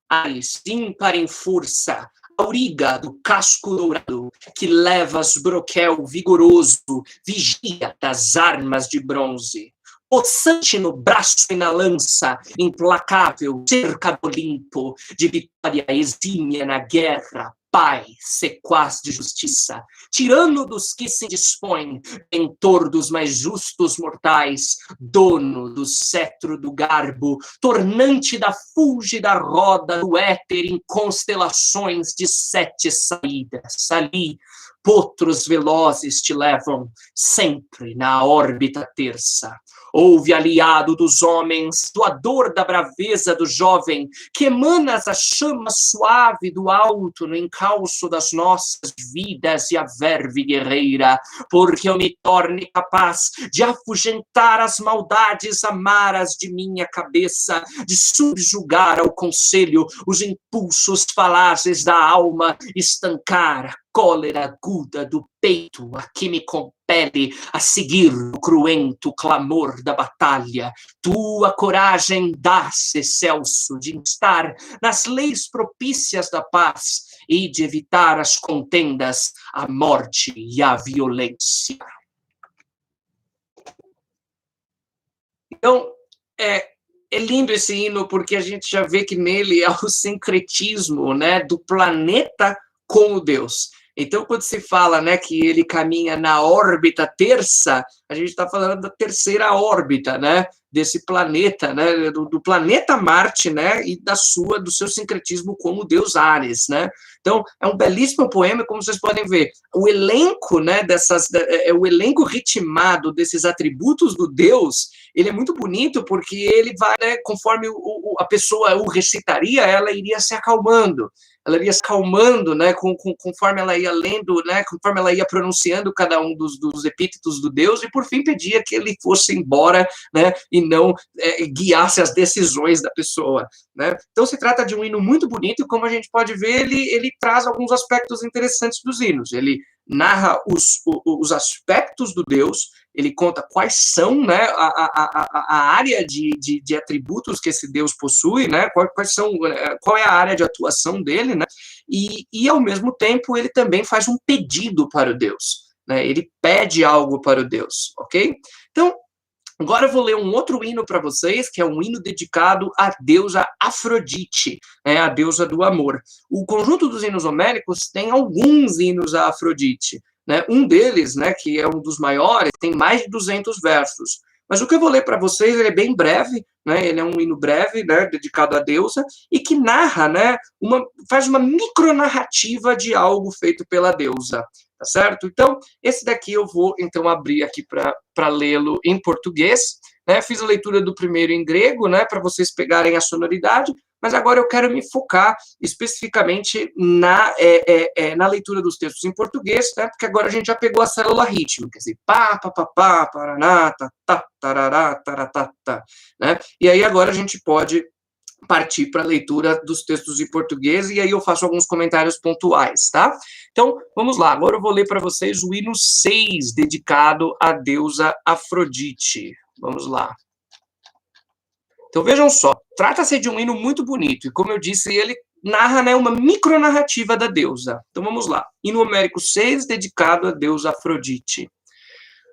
Ares, ímpar em força, auriga do casco dourado, que levas broquel vigoroso, vigia das armas de bronze. Possante no braço e na lança, implacável, cerca do Olimpo, de vitória exímia na guerra, pai, sequaz de justiça, tirano dos que se dispõem, mentor dos mais justos mortais, dono do cetro do garbo, tornante da fúlgida roda do éter em constelações de 7 saídas. Ali, potros velozes te levam, sempre na órbita terça. Ouve, aliado dos homens, doador da braveza do jovem, que emanas a chama suave do alto no encalço das nossas vidas e a verve guerreira, porque eu me torne capaz de afugentar as maldades amaras de minha cabeça, de subjugar ao conselho os impulsos falazes da alma, estancar a cólera aguda do peito a que me compele a seguir o cruento clamor da batalha. Tua coragem dá-se, Celso, de instar nas leis propícias da paz e de evitar as contendas, a morte e a violência. Então, é lindo esse hino porque a gente já vê que nele há o sincretismo, né, do planeta com o Deus. Então, quando se fala, né, que ele caminha na órbita terça, a gente está falando da terceira órbita, né, desse planeta, né, do planeta Marte, né, e do seu sincretismo com o deus Ares, né. Então, é um belíssimo poema, como vocês podem ver. O elenco, né, o elenco ritmado desses atributos do deus, ele é muito bonito porque ele vai, né, conforme a pessoa o recitaria, ela iria se acalmando. Ela ia se acalmando, né, conforme ela ia lendo, né, conforme ela ia pronunciando cada um dos epítetos do Deus, e por fim pedia que ele fosse embora, né, e não guiasse as decisões da pessoa, né. Então se trata de um hino muito bonito, e como a gente pode ver, ele traz alguns aspectos interessantes dos hinos. Ele narra os aspectos do Deus, ele conta quais são, né, a área de atributos que esse Deus possui, né, qual é a área de atuação dele, né, e ao mesmo tempo ele também faz um pedido para o Deus, né, ele pede algo para o Deus, ok? Então, agora eu vou ler um outro hino para vocês, que é um hino dedicado à deusa Afrodite, né, a deusa do amor. O conjunto dos hinos homéricos tem alguns hinos a Afrodite, né? Um deles, né, que é um dos maiores, tem mais de 200 versos. Mas o que eu vou ler para vocês, ele é bem breve, né? Ele é um hino breve, né, dedicado à deusa, e que narra, né, faz uma micronarrativa de algo feito pela deusa, tá certo? Então, esse daqui eu vou, então, abrir aqui para lê-lo em português, né? Fiz a leitura do primeiro em grego, né, para vocês pegarem a sonoridade, mas agora eu quero me focar especificamente na leitura dos textos em português, né, porque agora a gente já pegou a célula rítmica, quer dizer, pá, pá, pá, pá, paraná, tá, tá, tarará, taratá, tá, né, e aí agora a gente pode partir para a leitura dos textos em português, e aí eu faço alguns comentários pontuais, tá? Então, vamos lá, agora eu vou ler para vocês o hino 6, dedicado à deusa Afrodite. Vamos lá. Então, vejam só, trata-se de um hino muito bonito, e como eu disse, ele narra, né, uma micronarrativa da deusa. Então, vamos lá. Hino homérico 6, dedicado à deusa Afrodite.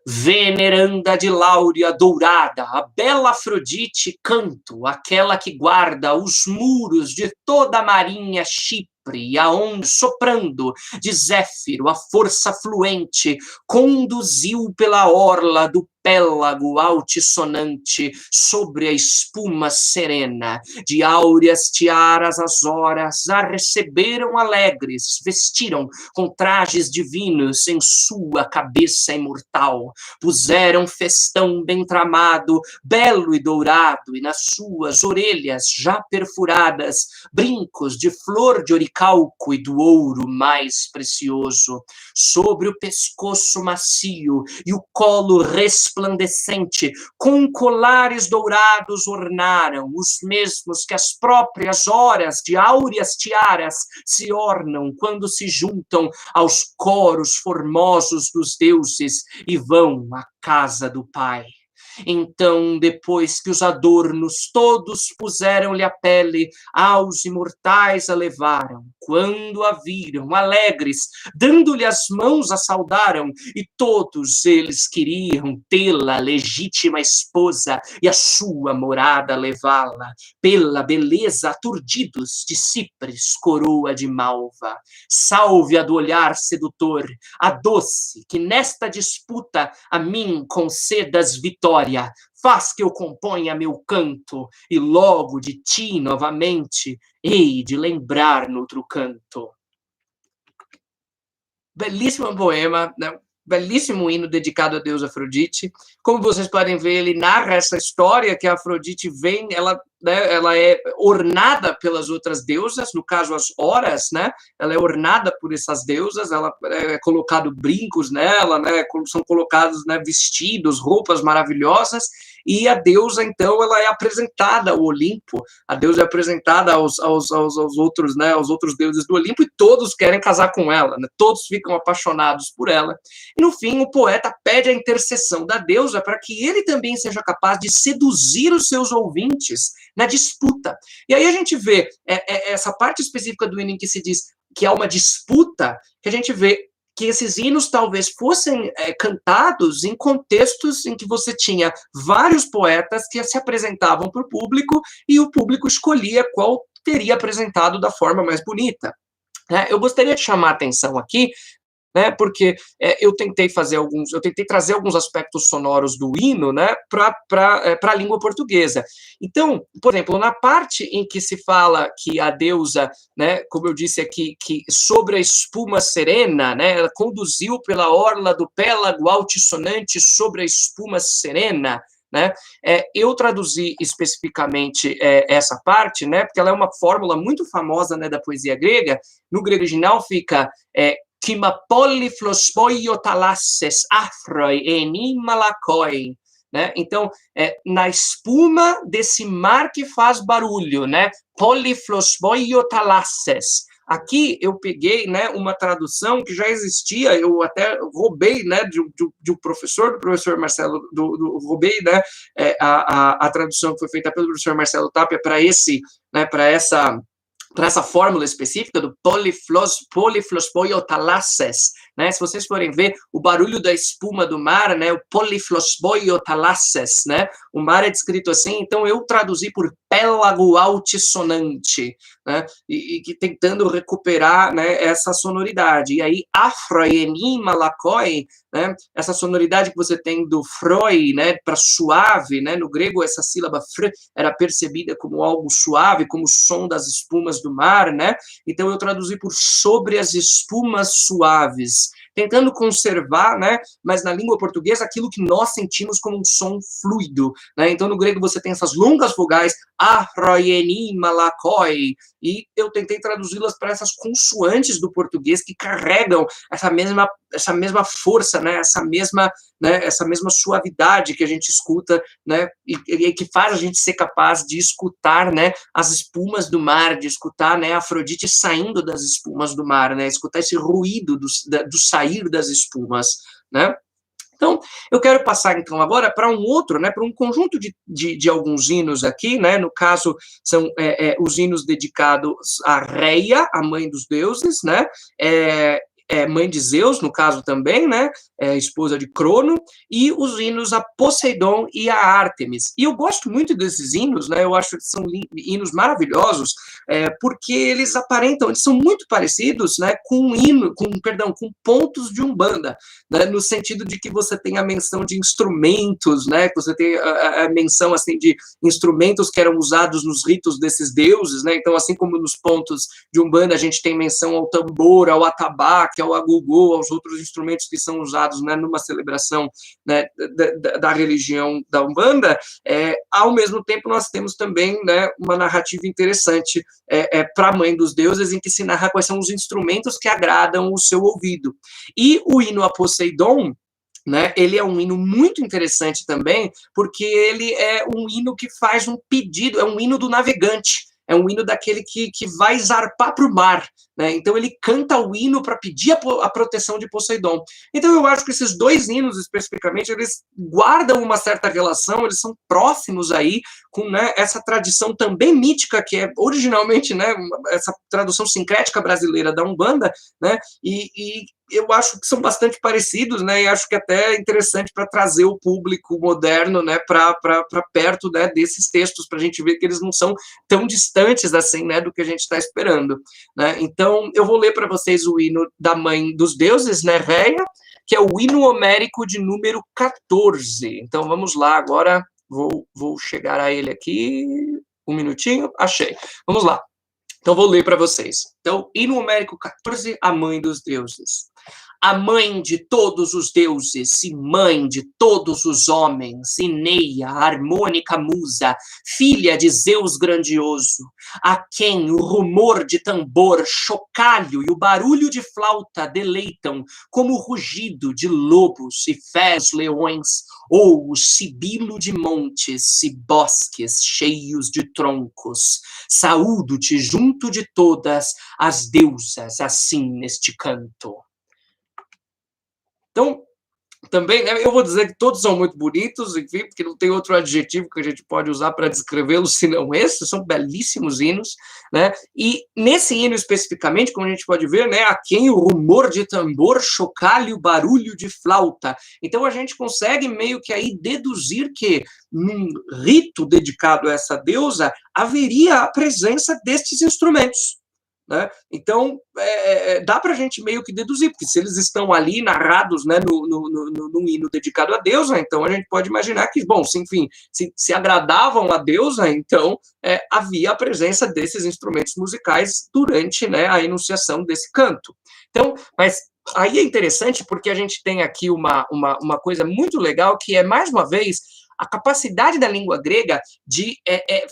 Veneranda de láurea dourada, a bela Afrodite canto, aquela que guarda os muros de toda a marinha Chipre, aonde, soprando de Zéfiro, a força fluente, conduziu pela orla do pélago altissonante sobre a espuma serena, de áureas tiaras as horas a receberam alegres, vestiram com trajes divinos em sua cabeça imortal, puseram festão bem tramado, belo e dourado, e nas suas orelhas já perfuradas, brincos de flor de oricalco e do ouro mais precioso. Sobre o pescoço macio e o colo resplandecente, com colares dourados ornaram, os mesmos que as próprias horas de áureas tiaras se ornam quando se juntam aos coros formosos dos deuses e vão à casa do Pai. Então, depois que os adornos todos puseram-lhe a pele, aos imortais a levaram. Quando a viram, alegres, dando-lhe as mãos a saudaram, e todos eles queriam tê-la legítima esposa e a sua morada levá-la. Pela beleza aturdidos, de cipres, coroa de malva. Salve a do olhar sedutor, a doce, que nesta disputa a mim concedas vitória. Faz que eu componha meu canto, e logo de ti novamente hei de lembrar noutro canto. Belíssimo poema, né? Belíssimo hino dedicado a Deus Afrodite. Como vocês podem ver, ele narra essa história que a Afrodite vem, ela é ornada pelas outras deusas, no caso as Horas, né? Ela é ornada por essas deusas, ela é colocado brincos nela, né? São colocados, né, vestidos, roupas maravilhosas, e a deusa, então, ela é apresentada ao Olimpo, a deusa é apresentada aos outros, né, aos outros deuses do Olimpo, e todos querem casar com ela, né? Todos ficam apaixonados por ela. E, no fim, o poeta pede a intercessão da deusa para que ele também seja capaz de seduzir os seus ouvintes na disputa. E aí a gente vê essa parte específica do hino em que se diz que há uma disputa, que a gente vê que esses hinos talvez fossem cantados em contextos em que você tinha vários poetas que se apresentavam para o público e o público escolhia qual teria apresentado da forma mais bonita. Eu gostaria de chamar a atenção aqui, né, porque eu tentei trazer alguns aspectos sonoros do hino, né, para a língua portuguesa. Então, por exemplo, na parte em que se fala que a deusa, né, como eu disse aqui, que sobre a espuma serena, né, ela conduziu pela orla do pélago altissonante sobre a espuma serena, né, eu traduzi especificamente essa parte, né, porque ela é uma fórmula muito famosa, né, da poesia grega. No grego original fica Kima poliflospoio talasses afroi enimalakoi, né? Então, na espuma desse mar que faz barulho, né? Poliflospoio talasses. Aqui eu peguei, né, uma tradução que já existia, eu até roubei, né, de um professor, do professor Marcelo, roubei, né, a tradução que foi feita pelo professor Marcelo Tapia para né, para essa fórmula específica do poliflospoio talasses, né? Se vocês forem ver o barulho da espuma do mar, né? O poliflospoio talasses, né? O mar é descrito assim, então eu traduzi por pélago altissonante, né? E tentando recuperar, né, essa sonoridade. E aí, afroenimalakoi, né? Essa sonoridade que você tem do froi, né, para suave, né? No grego essa sílaba fr era percebida como algo suave, como o som das espumas do mar, né? Então eu traduzi por sobre as espumas suaves, tentando conservar, né, mas na língua portuguesa aquilo que nós sentimos como um som fluido, né? Então no grego você tem essas longas vogais malakoi, e eu tentei traduzi-las para essas consoantes do português que carregam essa mesma força, né, essa mesma suavidade que a gente escuta, né, e que faz a gente ser capaz de escutar, né, as espumas do mar, de escutar, né, Afrodite saindo das espumas do mar, né, escutar esse ruído do sair das espumas, né. Então, eu quero passar, então, agora para um outro, né, para um conjunto de alguns hinos aqui, né, no caso, são os hinos dedicados a Reia, a mãe dos deuses, né, mãe de Zeus, no caso também, né, esposa de Crono, e os hinos a Poseidon e a Ártemis. E eu gosto muito desses hinos, né, eu acho que são hinos maravilhosos, porque eles são muito parecidos, né, com pontos de Umbanda, né, no sentido de que você tem a menção de instrumentos, né, que você tem a menção, assim, de instrumentos que eram usados nos ritos desses deuses, né, então, assim como nos pontos de Umbanda a gente tem menção ao tambor, ao atabaque, que ao agogô, aos outros instrumentos que são usados, né, numa celebração, né, da religião da Umbanda, ao mesmo tempo nós temos também, né, uma narrativa interessante para a Mãe dos Deuses, em que se narra quais são os instrumentos que agradam o seu ouvido. E o hino a Poseidon, né, ele é um hino muito interessante também, porque ele é um hino que faz um pedido, é um hino do navegante, é um hino daquele que vai zarpar para o mar, né? Então ele canta o hino para pedir a proteção de Poseidon. Então eu acho que esses dois hinos especificamente, eles guardam uma certa relação, eles são próximos aí com, né, essa tradição também mítica, que é originalmente, né, essa tradução sincrética brasileira da Umbanda, né, e eu acho que são bastante parecidos, né, e acho que até é interessante para trazer o público moderno, né, para perto, né, desses textos, para a gente ver que eles não são tão distantes assim, né, do que a gente está esperando, né. Então, eu vou ler para vocês o hino da Mãe dos Deuses, né, Réia, que é o hino homérico de número 14. Então, vamos lá, agora vou chegar a ele aqui, um minutinho, achei. Vamos lá. Então, vou ler para vocês. Então, hino homérico 14, a Mãe dos Deuses. A mãe de todos os deuses e mãe de todos os homens, Ineia, a harmônica musa, filha de Zeus grandioso, a quem o rumor de tambor, chocalho e o barulho de flauta deleitam, como o rugido de lobos e fés leões, ou o sibilo de montes e bosques cheios de troncos. Saúdo-te junto de todas as deusas, assim neste canto. Então, também, né, eu vou dizer que todos são muito bonitos, enfim, porque não tem outro adjetivo que a gente pode usar para descrevê-los senão esses, são belíssimos hinos, né, e nesse hino especificamente, como a gente pode ver, né, a quem o rumor de tambor, chocalho, barulho de flauta. Então a gente consegue meio que aí deduzir que num rito dedicado a essa deusa haveria a presença destes instrumentos. Né? Então, dá para a gente meio que deduzir, porque se eles estão ali narrados, né, no hino dedicado a deusa, então a gente pode imaginar que, bom, enfim, se agradavam a deusa, então havia a presença desses instrumentos musicais durante, né, a enunciação desse canto. Então, mas aí é interessante porque a gente tem aqui uma coisa muito legal, que é, mais uma vez, a capacidade da língua grega de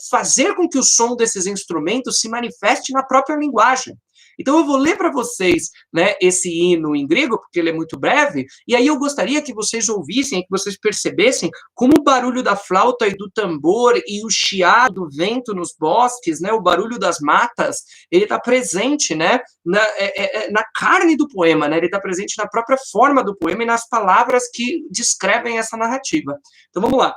fazer com que o som desses instrumentos se manifeste na própria linguagem. Então, eu vou ler para vocês, né, esse hino em grego, porque ele é muito breve, e aí eu gostaria que vocês ouvissem, que vocês percebessem como o barulho da flauta e do tambor e o chiado do vento nos bosques, né, o barulho das matas, ele está presente, né, na carne do poema, né, ele está presente na própria forma do poema e nas palavras que descrevem essa narrativa. Então, vamos lá.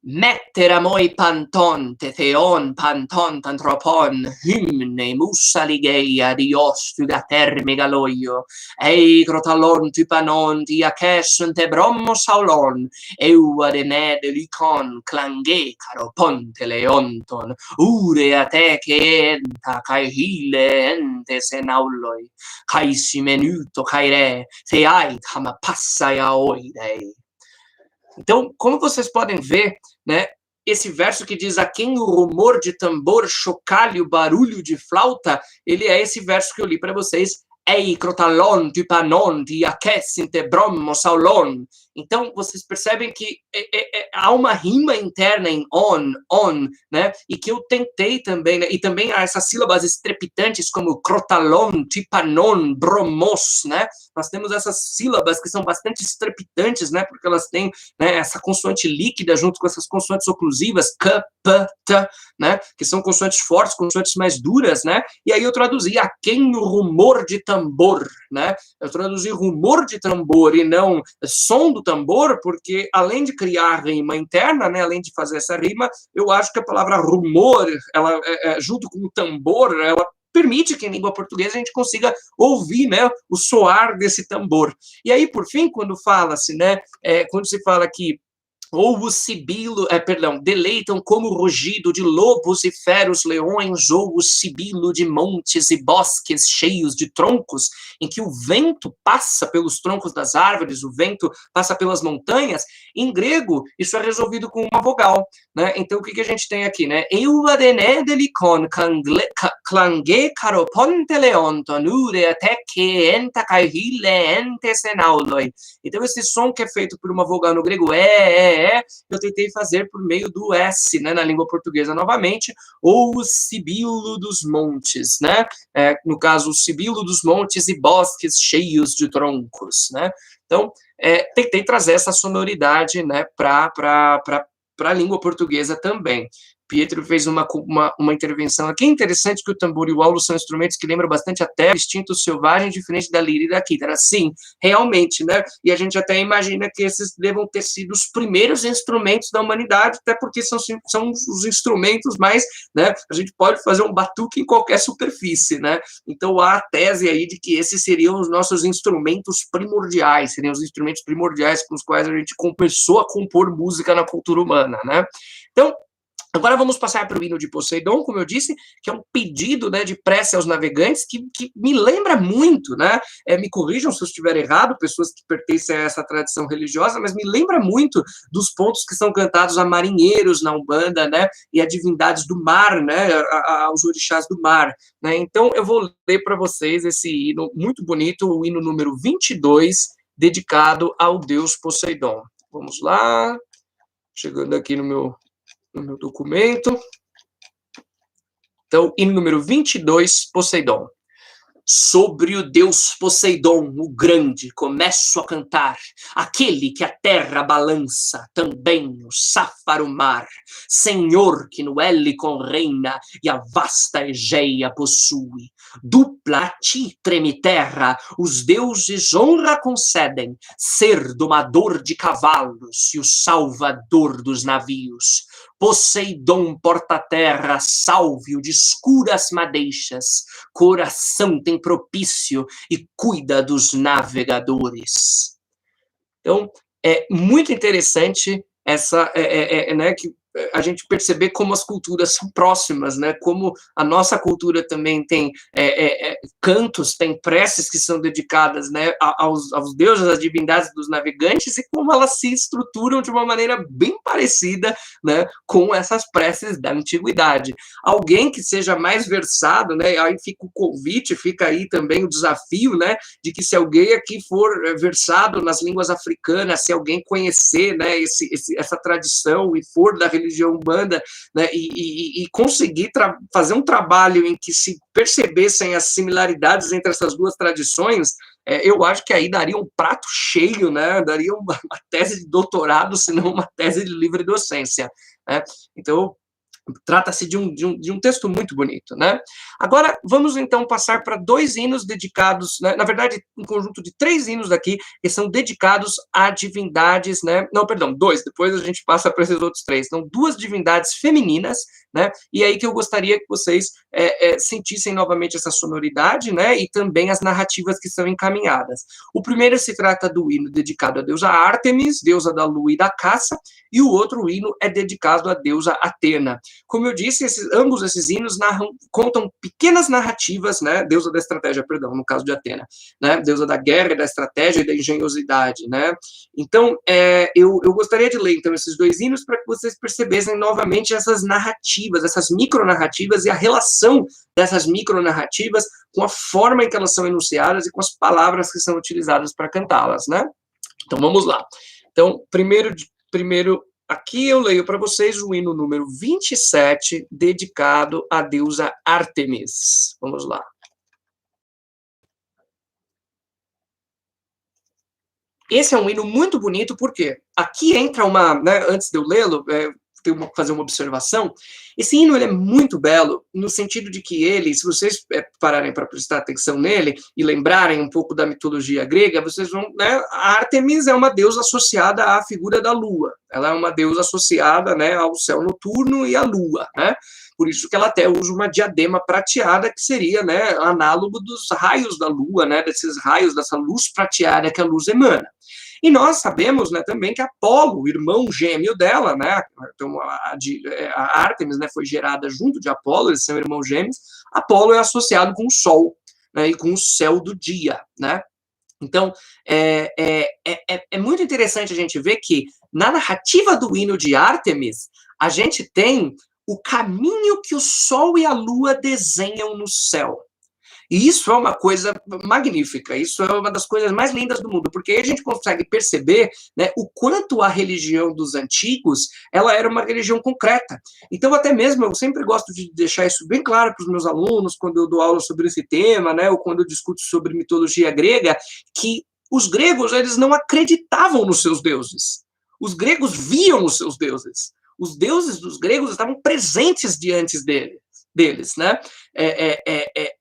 Mettera moi panton, tetheon, panton, tantropon, hymne, mussa ligeia, diostu da termegaloio, ei crotalon, typanon, diacesun te brommo saulon, eua de nede lycon, clangé, caro ponte leonton, ure a te che enta, cae hile ente senauloi, cae si menuto caire, te ait hama passai a oidei. Então, como vocês podem ver, né, esse verso que diz a quem o rumor de tambor, chocalho, barulho de flauta, ele é esse verso que eu li para vocês, ei crotalon, typanon, diacessinte, brommo, saulon. Então, vocês percebem que há uma rima interna em on, né? E que eu tentei também, né? E também há essas sílabas estrepitantes como crotalon, typanon, bromos, né? Nós temos essas sílabas que são bastante estrepitantes, né? Porque elas têm, né, essa consoante líquida junto com essas consoantes oclusivas, k, p, t, né? Que são consoantes fortes, consoantes mais duras, né? E aí eu traduzi a quem o rumor de tambor, né? Eu traduzi rumor de tambor e não som do tambor, porque além de criar rima interna, né, além de fazer essa rima, eu acho que a palavra rumor, ela, junto com o tambor, ela permite que em língua portuguesa a gente consiga ouvir, né, o soar desse tambor. E aí, por fim, quando fala-se, né, quando se fala que ou o sibilo, deleitam como o rugido de lobos e feros leões, ou o sibilo de montes e bosques cheios de troncos, em que o vento passa pelos troncos das árvores, o vento passa pelas montanhas. Em grego, isso é resolvido com uma vogal, né? Então, o que a gente tem aqui, né? Euadenedelikon clange caroponte leonton ure ateke enta kaihile ente senauloi. Então, esse som que é feito por uma vogal no grego eu tentei fazer por meio do S, né, na língua portuguesa novamente, ou o sibilo dos montes, né? No caso, o sibilo dos montes e bosques cheios de troncos, né? Então, tentei trazer essa sonoridade, né, para a língua portuguesa também. Pietro fez uma intervenção aqui interessante, que o tambor e o aulo são instrumentos que lembram bastante a terra, instinto selvagem, diferente da lira e da quítara. Sim, realmente, né? E a gente até imagina que esses devam ter sido os primeiros instrumentos da humanidade, até porque são os instrumentos mais, né? A gente pode fazer um batuque em qualquer superfície, né? Então há a tese aí de que esses seriam os nossos instrumentos primordiais, seriam os instrumentos primordiais com os quais a gente começou a compor música na cultura humana, né? Então, agora vamos passar para o hino de Poseidon, como eu disse, que é um pedido, né, de prece aos navegantes, que me lembra muito, né, me corrijam se eu estiver errado, pessoas que pertencem a essa tradição religiosa, mas me lembra muito dos pontos que são cantados a marinheiros na Umbanda, né, e a divindades do mar, né, aos orixás do mar, né. Então, eu vou ler para vocês esse hino muito bonito, o hino número 22, dedicado ao deus Poseidon. Vamos lá, chegando aqui no meu documento. Então, hino número 22, Poseidon. Sobre o deus Poseidon, o grande, começo a cantar, aquele que a terra balança, também o sáfaro mar, senhor que no Hélicon reina e a vasta Egeia possui. Dupla a ti treme terra, os deuses honra concedem, ser domador de cavalos e o salvador dos navios. Poseidon porta-terra, salve-o de escuras madeixas, coração tem propício e cuida dos navegadores. Então, é muito interessante essa, né, que a gente perceber como as culturas são próximas, né, como a nossa cultura também tem cantos, tem preces que são dedicadas, né, aos deuses, às divindades dos navegantes, e como elas se estruturam de uma maneira bem parecida, né, com essas preces da antiguidade. Alguém que seja mais versado, né, aí fica o convite, fica aí também o desafio, né, de que se alguém aqui for versado nas línguas africanas, se alguém conhecer, né, essa tradição e for da religião umbanda, né, e conseguir fazer um trabalho em que se percebessem as similaridades entre essas duas tradições, eu acho que aí daria um prato cheio, né, daria uma tese de doutorado, se não uma tese de livre docência, né? Então, trata-se de um texto muito bonito, né? Agora, vamos então passar para dois hinos dedicados, né? Na verdade, um conjunto de 3 hinos aqui, que são dedicados a divindades, né? Não, perdão, 2, depois a gente passa para esses outros 3. Então, 2 divindades femininas, né? E aí que eu gostaria que vocês sentissem novamente essa sonoridade, né? E também as narrativas que são encaminhadas. O primeiro se trata do hino dedicado à deusa Ártemis, deusa da lua e da caça, e o outro hino é dedicado à deusa Atena. Como eu disse, ambos esses hinos contam pequenas narrativas, né, deusa da estratégia, perdão, no caso de Atena, né, deusa da guerra, da estratégia e da engenhosidade, né. Então, eu gostaria de ler, então, esses 2 hinos para que vocês percebessem novamente essas narrativas, essas micronarrativas e a relação dessas micronarrativas com a forma em que elas são enunciadas e com as palavras que são utilizadas para cantá-las, né. Então, vamos lá. Então, primeiro aqui eu leio para vocês o hino número 27, dedicado à deusa Ártemis. Vamos lá. Esse é um hino muito bonito, porque aqui entra uma, né, antes de eu lê-lo, tenho que fazer uma observação. Esse hino ele é muito belo, no sentido de que ele, se vocês pararem para prestar atenção nele e lembrarem um pouco da mitologia grega, vocês vão, né, a Ártemis é uma deusa associada à figura da lua. Ela é uma deusa associada, né, ao céu noturno e à lua, né? Por isso que ela até usa uma diadema prateada, que seria, né, análogo dos raios da lua, né, desses raios, dessa luz prateada que a luz emana. E nós sabemos, né, também que Apolo, o irmão gêmeo dela, né, então a Ártemis, né, foi gerada junto de Apolo, eles são irmãos gêmeos. Apolo é associado com o Sol, né, e com o céu do dia, né? Então, é muito interessante a gente ver que, na narrativa do hino de Ártemis, a gente tem o caminho que o Sol e a Lua desenham no céu. E isso é uma coisa magnífica, isso é uma das coisas mais lindas do mundo, porque aí a gente consegue perceber, né, o quanto a religião dos antigos, ela era uma religião concreta. Então, até mesmo, eu sempre gosto de deixar isso bem claro para os meus alunos, quando eu dou aula sobre esse tema, né, ou quando eu discuto sobre mitologia grega, que os gregos, eles não acreditavam nos seus deuses. Os gregos viam os seus deuses. Os deuses dos gregos estavam presentes diante deles, né?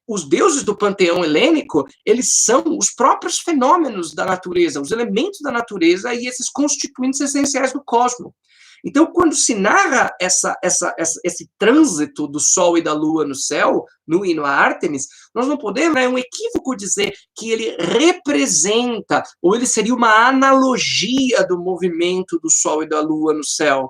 Os deuses do panteão helênico, eles são os próprios fenômenos da natureza, os elementos da natureza e esses constituintes essenciais do cosmos. Então, quando se narra esse trânsito do Sol e da Lua no céu, no hino a Ártemis, nós não podemos, é um equívoco dizer que ele representa, ou ele seria uma analogia do movimento do Sol e da Lua no céu.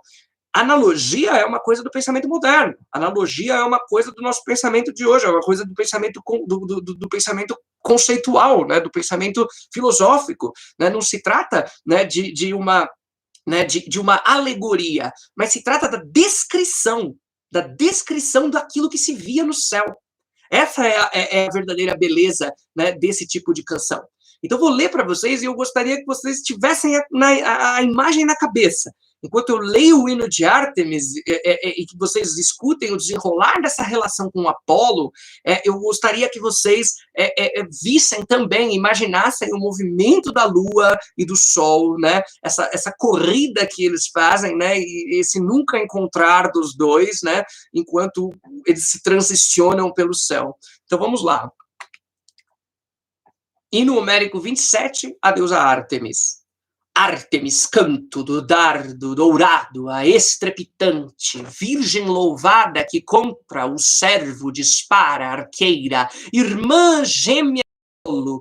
Analogia é uma coisa do pensamento moderno. Analogia é uma coisa do nosso pensamento de hoje, é uma coisa do pensamento, do pensamento conceitual, né, do pensamento filosófico. Né? Não se trata, né, de uma alegoria, mas se trata da descrição daquilo que se via no céu. Essa é a verdadeira beleza, né, desse tipo de canção. Então, vou ler para vocês e eu gostaria que vocês tivessem a imagem na cabeça. Enquanto eu leio o hino de Ártemis e que vocês escutem o desenrolar dessa relação com Apolo, eu gostaria que vocês vissem também, imaginassem o movimento da Lua e do Sol, né? Essa corrida que eles fazem, né? E esse nunca encontrar dos dois, né? Enquanto eles se transicionam pelo céu. Então, vamos lá. Hino homérico 27, a deusa Ártemis. Ártemis, canto do dardo dourado, a estrepitante, virgem louvada que contra o servo dispara a arqueira, irmã gêmea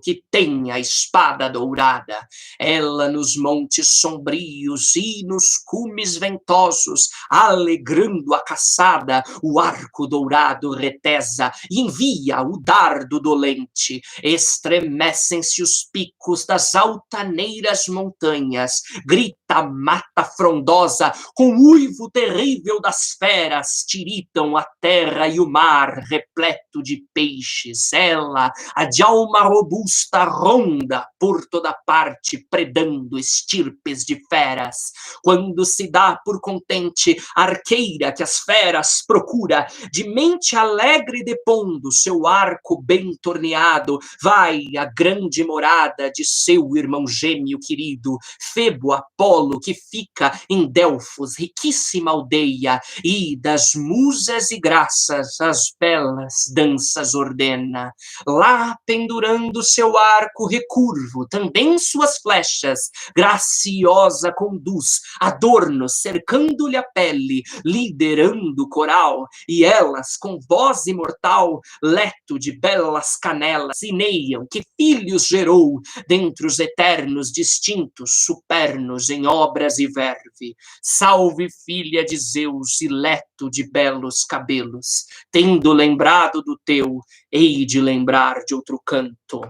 que tem a espada dourada. Ela nos montes sombrios e nos cumes ventosos, alegrando a caçada, o arco dourado retesa e envia o dardo dolente. Estremecem-se os picos das altaneiras montanhas, grita a mata frondosa, com o uivo terrível das feras, tiritam a terra e o mar repleto de peixes. Ela, a de alma robusta, ronda por toda parte, predando estirpes de feras. Quando se dá por contente a arqueira que as feras procura, de mente alegre depondo seu arco bem torneado, vai à grande morada de seu irmão gêmeo querido, Febo Apolo, que fica em Delfos, riquíssima aldeia, e das musas e graças as belas danças ordena. Lá, pendurando seu arco recurvo, também suas flechas, graciosa conduz, adornos cercando-lhe a pele, liderando o coral, e elas, com voz imortal, leto de belas canelas, ineiam que filhos gerou, dentre os eternos distintos, supernos em obras e verve. Salve, filha de Zeus, e leto de belos cabelos, tendo lembrado do teu, hei de lembrar de outro canto.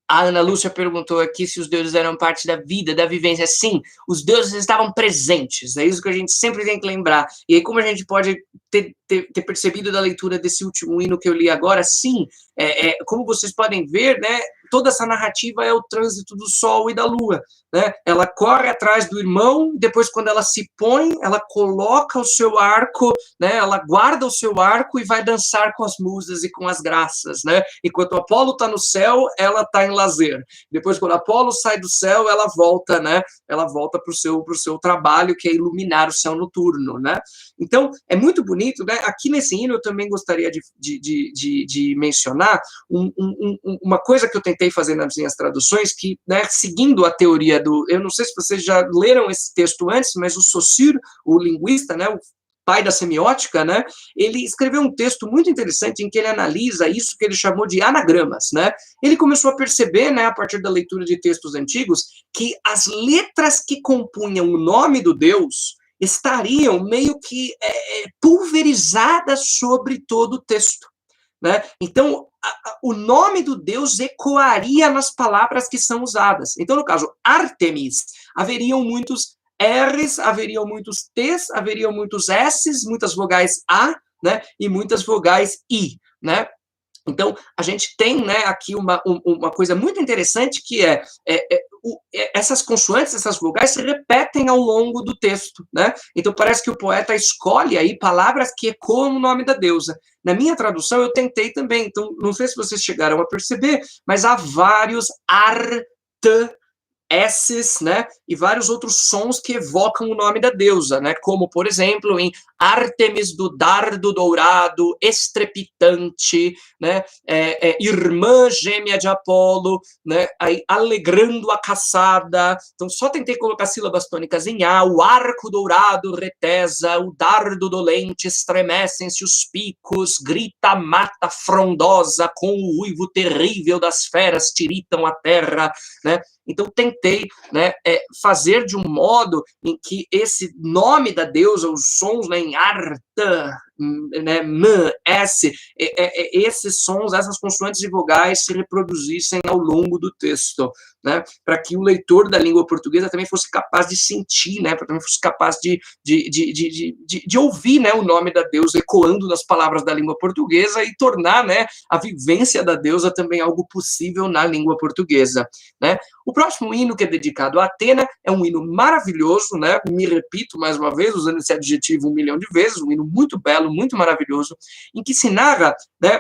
A Ana Lúcia perguntou aqui se os deuses eram parte da vida, da vivência. Sim, os deuses estavam presentes, é isso que a gente sempre tem que lembrar. E aí, como a gente pode ter percebido da leitura desse último hino que eu li agora, sim, como vocês podem ver, né, toda essa narrativa é o trânsito do Sol e da Lua, né? Ela corre atrás do irmão, depois quando ela se põe, ela coloca o seu arco, né? Ela guarda o seu arco e vai dançar com as musas e com as graças, né? Enquanto Apolo está no céu, ela está em lazer. Depois, quando Apolo sai do céu, ela volta, né? Ela volta para o seu trabalho, que é iluminar o céu noturno, né? Então, é muito bonito, né? Aqui nesse hino eu também gostaria de mencionar uma coisa que eu tentei fazer nas minhas traduções, que, né, seguindo a teoria eu não sei se vocês já leram esse texto antes, mas o Saussure, o linguista, né, o pai da semiótica, né, ele escreveu um texto muito interessante em que ele analisa isso que ele chamou de anagramas, né? Ele começou a perceber, né, a partir da leitura de textos antigos, que as letras que compunham o nome do Deus estariam meio que pulverizadas sobre todo o texto, né? Então, o nome do Deus ecoaria nas palavras que são usadas. Então, no caso, Artemis, haveriam muitos R's, haveriam muitos T's, haveriam muitos S's, muitas vogais A, né, e muitas vogais I, né? Então, a gente tem, né, aqui uma coisa muito interessante que essas consoantes, essas vogais se repetem ao longo do texto, né? Então, parece que o poeta escolhe aí palavras que ecoam o nome da deusa. Na minha tradução, eu tentei também, então, não sei se vocês chegaram a perceber, mas há vários S's, né, e vários outros sons que evocam o nome da deusa, né, como, por exemplo, em Ártemis do dardo dourado, estrepitante, né, irmã gêmea de Apolo, né, aí, alegrando a caçada. Então, só tentei colocar sílabas tônicas em A, o arco dourado retesa, o dardo dolente, estremecem-se os picos, grita a mata frondosa, com o uivo terrível das feras tiritam a terra, né. Então, tentei, né, fazer de um modo em que esse nome da deusa, os sons, né, em Arta, né, M, S, esses sons, essas consoantes e vogais se reproduzissem ao longo do texto, né, para que o leitor da língua portuguesa também fosse capaz de sentir, né, para também fosse capaz de ouvir, né, o nome da deusa ecoando nas palavras da língua portuguesa e tornar, né, a vivência da deusa também algo possível na língua portuguesa, né. O próximo hino, que é dedicado a Atena, é um hino maravilhoso, né? Me repito mais uma vez, usando esse adjetivo 1 milhão de vezes, um hino muito belo, muito maravilhoso, em que se narra, né,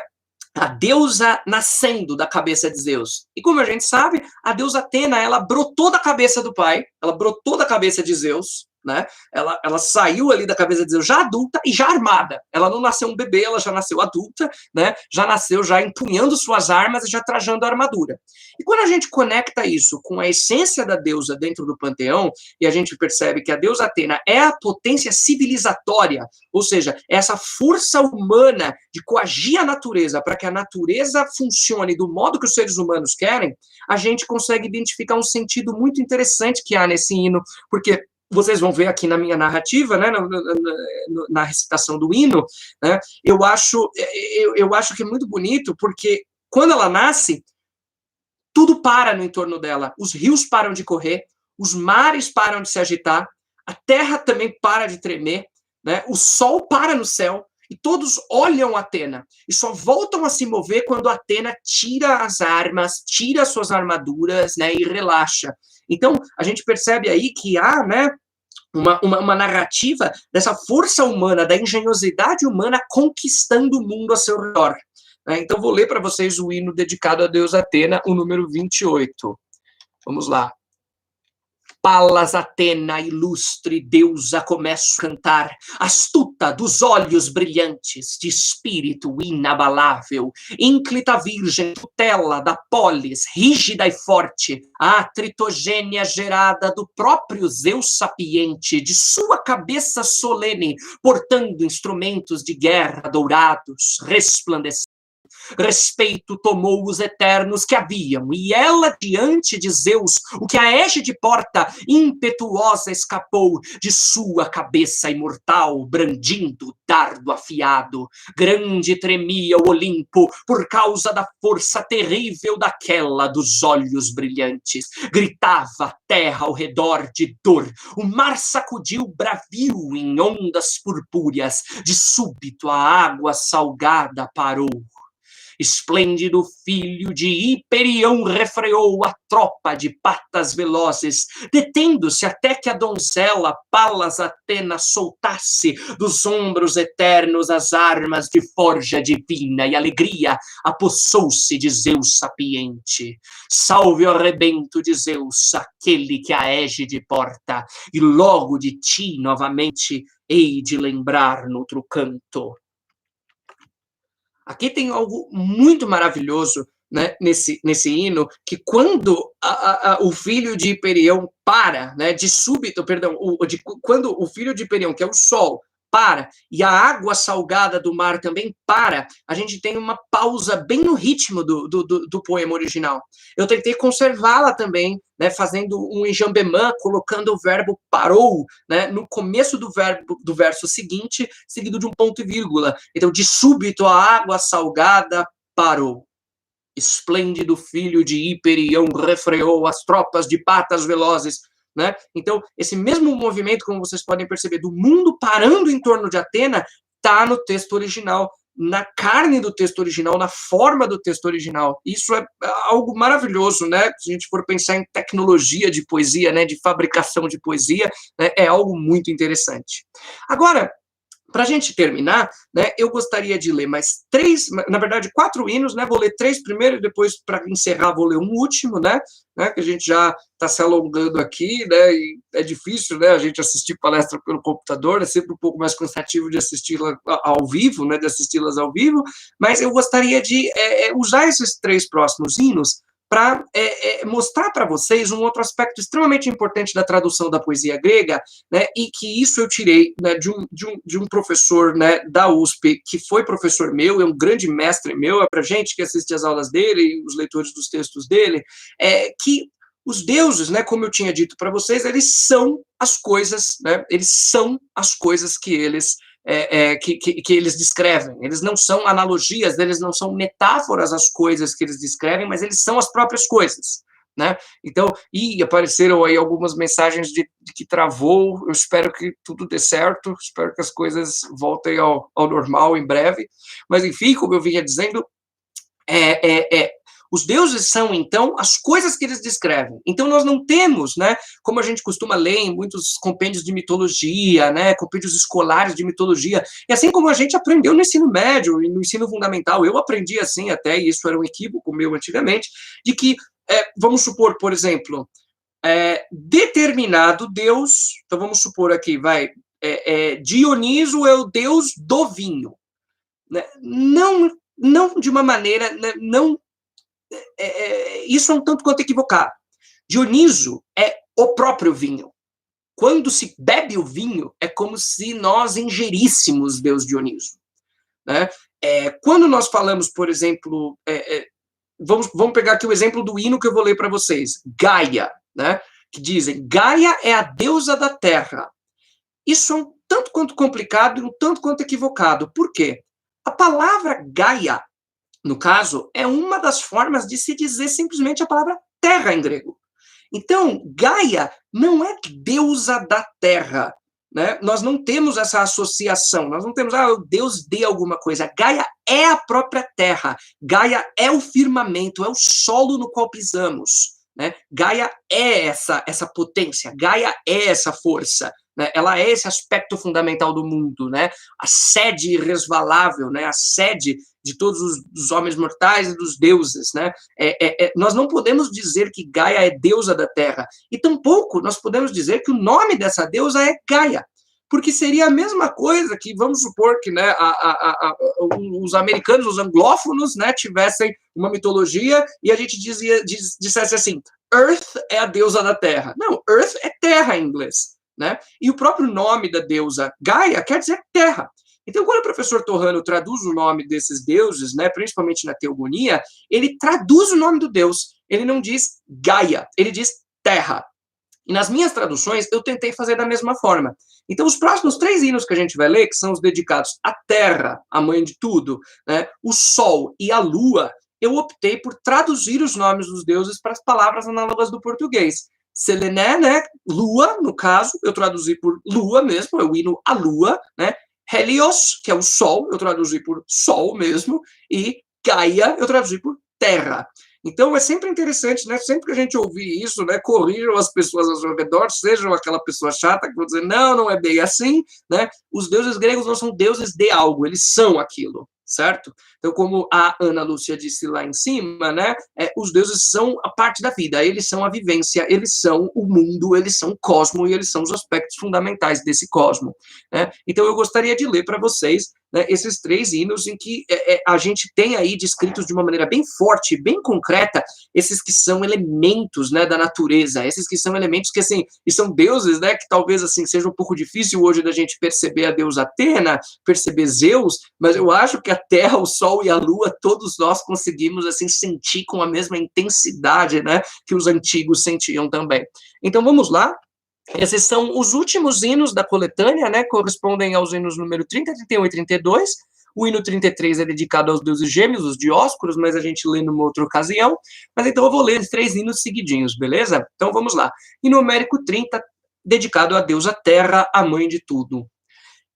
a deusa nascendo da cabeça de Zeus. E como a gente sabe, a deusa Atena, ela brotou da cabeça do pai, ela brotou da cabeça de Zeus, né? Ela saiu ali da cabeça de Zeus já adulta e já armada. Ela não nasceu um bebê, ela já nasceu adulta, né? Já nasceu já empunhando suas armas e já trajando a armadura. E quando a gente conecta isso com a essência da deusa dentro do panteão, e a gente percebe que a deusa Atena é a potência civilizatória, ou seja, essa força humana de coagir a natureza para que a natureza funcione do modo que os seres humanos querem, a gente consegue identificar um sentido muito interessante que há nesse hino, porque vocês vão ver aqui na minha narrativa, né, na recitação do hino, né, eu acho que é muito bonito, porque quando ela nasce, tudo para no entorno dela. Os rios param de correr, os mares param de se agitar, a terra também para de tremer, né, o sol para no céu, e todos olham Atena, e só voltam a se mover quando Atena tira as armas, tira suas armaduras, né, e relaxa. Então, a gente percebe aí que há, né, uma narrativa dessa força humana, da engenhosidade humana conquistando o mundo a seu redor. Né? Então, vou ler para vocês o hino dedicado a deusa Atena, o número 28. Vamos lá. Palas Atena, ilustre deusa, começo a cantar, astuta dos olhos brilhantes, de espírito inabalável, ínclita virgem, tutela da polis, rígida e forte, a tritogênia gerada do próprio Zeus sapiente, de sua cabeça solene, portando instrumentos de guerra dourados, resplandecentes. Respeito tomou os eternos que haviam, e ela diante de Zeus, o que a égide porta, impetuosa escapou de sua cabeça imortal, brandindo dardo afiado. Grande tremia o Olimpo por causa da força terrível daquela dos olhos brilhantes. Gritava a terra ao redor de dor, o mar sacudiu bravio em ondas purpúreas, de súbito a água salgada parou. Esplêndido filho de Hiperião refreou a tropa de patas velozes, detendo-se até que a donzela Palas Atena soltasse dos ombros eternos as armas de forja divina, e alegria apossou-se de Zeus sapiente. Salve o arrebento de Zeus, aquele que a égide porta, e logo de ti novamente hei de lembrar noutro canto. Aqui tem algo muito maravilhoso, né, nesse hino, que quando o filho de Hiperião para, né, de súbito, perdão, quando o filho de Hiperião, que é o Sol, para, e a água salgada do mar também para, a gente tem uma pausa bem no ritmo do poema original. Eu tentei conservá-la também, né, fazendo um enjambemã, colocando o verbo parou, né, no começo do verso seguinte, seguido de um ponto e vírgula. Então, de súbito a água salgada parou. Esplêndido filho de Hiperião refreou as tropas de patas velozes. Né? Então, esse mesmo movimento, como vocês podem perceber, do mundo parando em torno de Atena, está no texto original, na carne do texto original, na forma do texto original. Isso é algo maravilhoso, né? Se a gente for pensar em tecnologia de poesia, né, de fabricação de poesia, né, é algo muito interessante. Agora, para a gente terminar, né, eu gostaria de ler mais 3, na verdade 4 hinos, né, vou ler 3 primeiro e depois, para encerrar, vou ler um último, né, que a gente já está se alongando aqui, né, e é difícil, né, a gente assistir palestra pelo computador, é sempre um pouco mais cansativo de assisti-la ao vivo, né, de assisti-las ao vivo, mas eu gostaria de usar esses 3 próximos hinos para mostrar para vocês um outro aspecto extremamente importante da tradução da poesia grega, né, e que isso eu tirei, né, de um professor, né, da USP, que foi professor meu, é um grande mestre meu, é para gente que assiste às aulas dele e os leitores dos textos dele, que os deuses, né, como eu tinha dito para vocês, eles são as coisas, né, eles são as coisas que eles que eles descrevem. Eles não são analogias, eles não são metáforas às coisas que eles descrevem, mas eles são as próprias coisas. Né? Então, apareceram aí algumas mensagens de que travou, eu espero que tudo dê certo, espero que as coisas voltem ao normal em breve, mas enfim, como eu vinha dizendo, os deuses são, então, as coisas que eles descrevem. Então, nós não temos, né, como a gente costuma ler em muitos compêndios de mitologia, né, compêndios escolares de mitologia, e assim como a gente aprendeu no ensino médio e no ensino fundamental, eu aprendi assim até, e isso era um equívoco meu antigamente, de que, vamos supor, por exemplo, determinado deus, então vamos supor aqui, Dioniso é o deus do vinho. Né? Não de uma maneira, né, não isso é um tanto quanto equivocado. Dioniso é o próprio vinho. Quando se bebe o vinho, é como se nós ingeríssemos Deus Dioniso. Né? Quando nós falamos, por exemplo, vamos pegar aqui o exemplo do hino que eu vou ler para vocês, Gaia, né? Que dizem, Gaia é a deusa da terra. Isso é um tanto quanto complicado e um tanto quanto equivocado. Por quê? A palavra Gaia, no caso, é uma das formas de se dizer simplesmente a palavra terra em grego. Então, Gaia não é deusa da terra. Né? Nós não temos essa associação, nós não temos, o Deus de alguma coisa. Gaia é a própria terra. Gaia é o firmamento, é o solo no qual pisamos. Né? Gaia é essa potência, Gaia é essa força. Né? Ela é esse aspecto fundamental do mundo, né? A sede irresvalável, né? A sede de todos os homens mortais e dos deuses. Né? Nós não podemos dizer que Gaia é deusa da terra, e tampouco nós podemos dizer que o nome dessa deusa é Gaia, porque seria a mesma coisa que, vamos supor que, né, os americanos, os anglófonos, né, tivessem uma mitologia e a gente dissesse assim, Earth é a deusa da terra. Não, Earth é terra em inglês. Né? E o próprio nome da deusa Gaia quer dizer terra. Então, quando o professor Torrano traduz o nome desses deuses, né, principalmente na teogonia, ele traduz o nome do deus. Ele não diz Gaia, ele diz terra. E nas minhas traduções, eu tentei fazer da mesma forma. Então, os próximos 3 hinos que a gente vai ler, que são os dedicados à terra, a mãe de tudo, né, o sol e a lua, eu optei por traduzir os nomes dos deuses para as palavras análogas do português. Selené, né, lua, no caso, eu traduzi por lua mesmo, é o hino à lua, né, Helios, que é o sol, eu traduzi por sol mesmo, e Gaia, eu traduzi por terra. Então, é sempre interessante, né, sempre que a gente ouvir isso, né, corrijam as pessoas ao seu redor, sejam aquela pessoa chata que vão dizer, não é bem assim, né, os deuses gregos não são deuses de algo, eles são aquilo. Certo? Então, como a Ana Lúcia disse lá em cima, né, os deuses são a parte da vida, eles são a vivência, eles são o mundo, eles são o cosmo e eles são os aspectos fundamentais desse cosmo. Né? Então, eu gostaria de ler para vocês né, esses 3 hinos em que a gente tem aí descritos de uma maneira bem forte, bem concreta, esses que são elementos, né, da natureza, esses que são elementos que, assim, e são deuses, né, que talvez, assim, seja um pouco difícil hoje da gente perceber a deusa Atena, perceber Zeus, mas eu acho que a Terra, o Sol e a Lua, todos nós conseguimos, assim, sentir com a mesma intensidade, né, que os antigos sentiam também. Então, vamos lá. Esses são os últimos hinos da coletânea, né, correspondem aos hinos número 30, 31 e 32. O hino 33 é dedicado aos deuses gêmeos, os Dioscuros, mas a gente lê numa outra ocasião. Mas então eu vou ler os 3 hinos seguidinhos, beleza? Então vamos lá. Hino homérico 30, dedicado à deusa Terra, a mãe de tudo.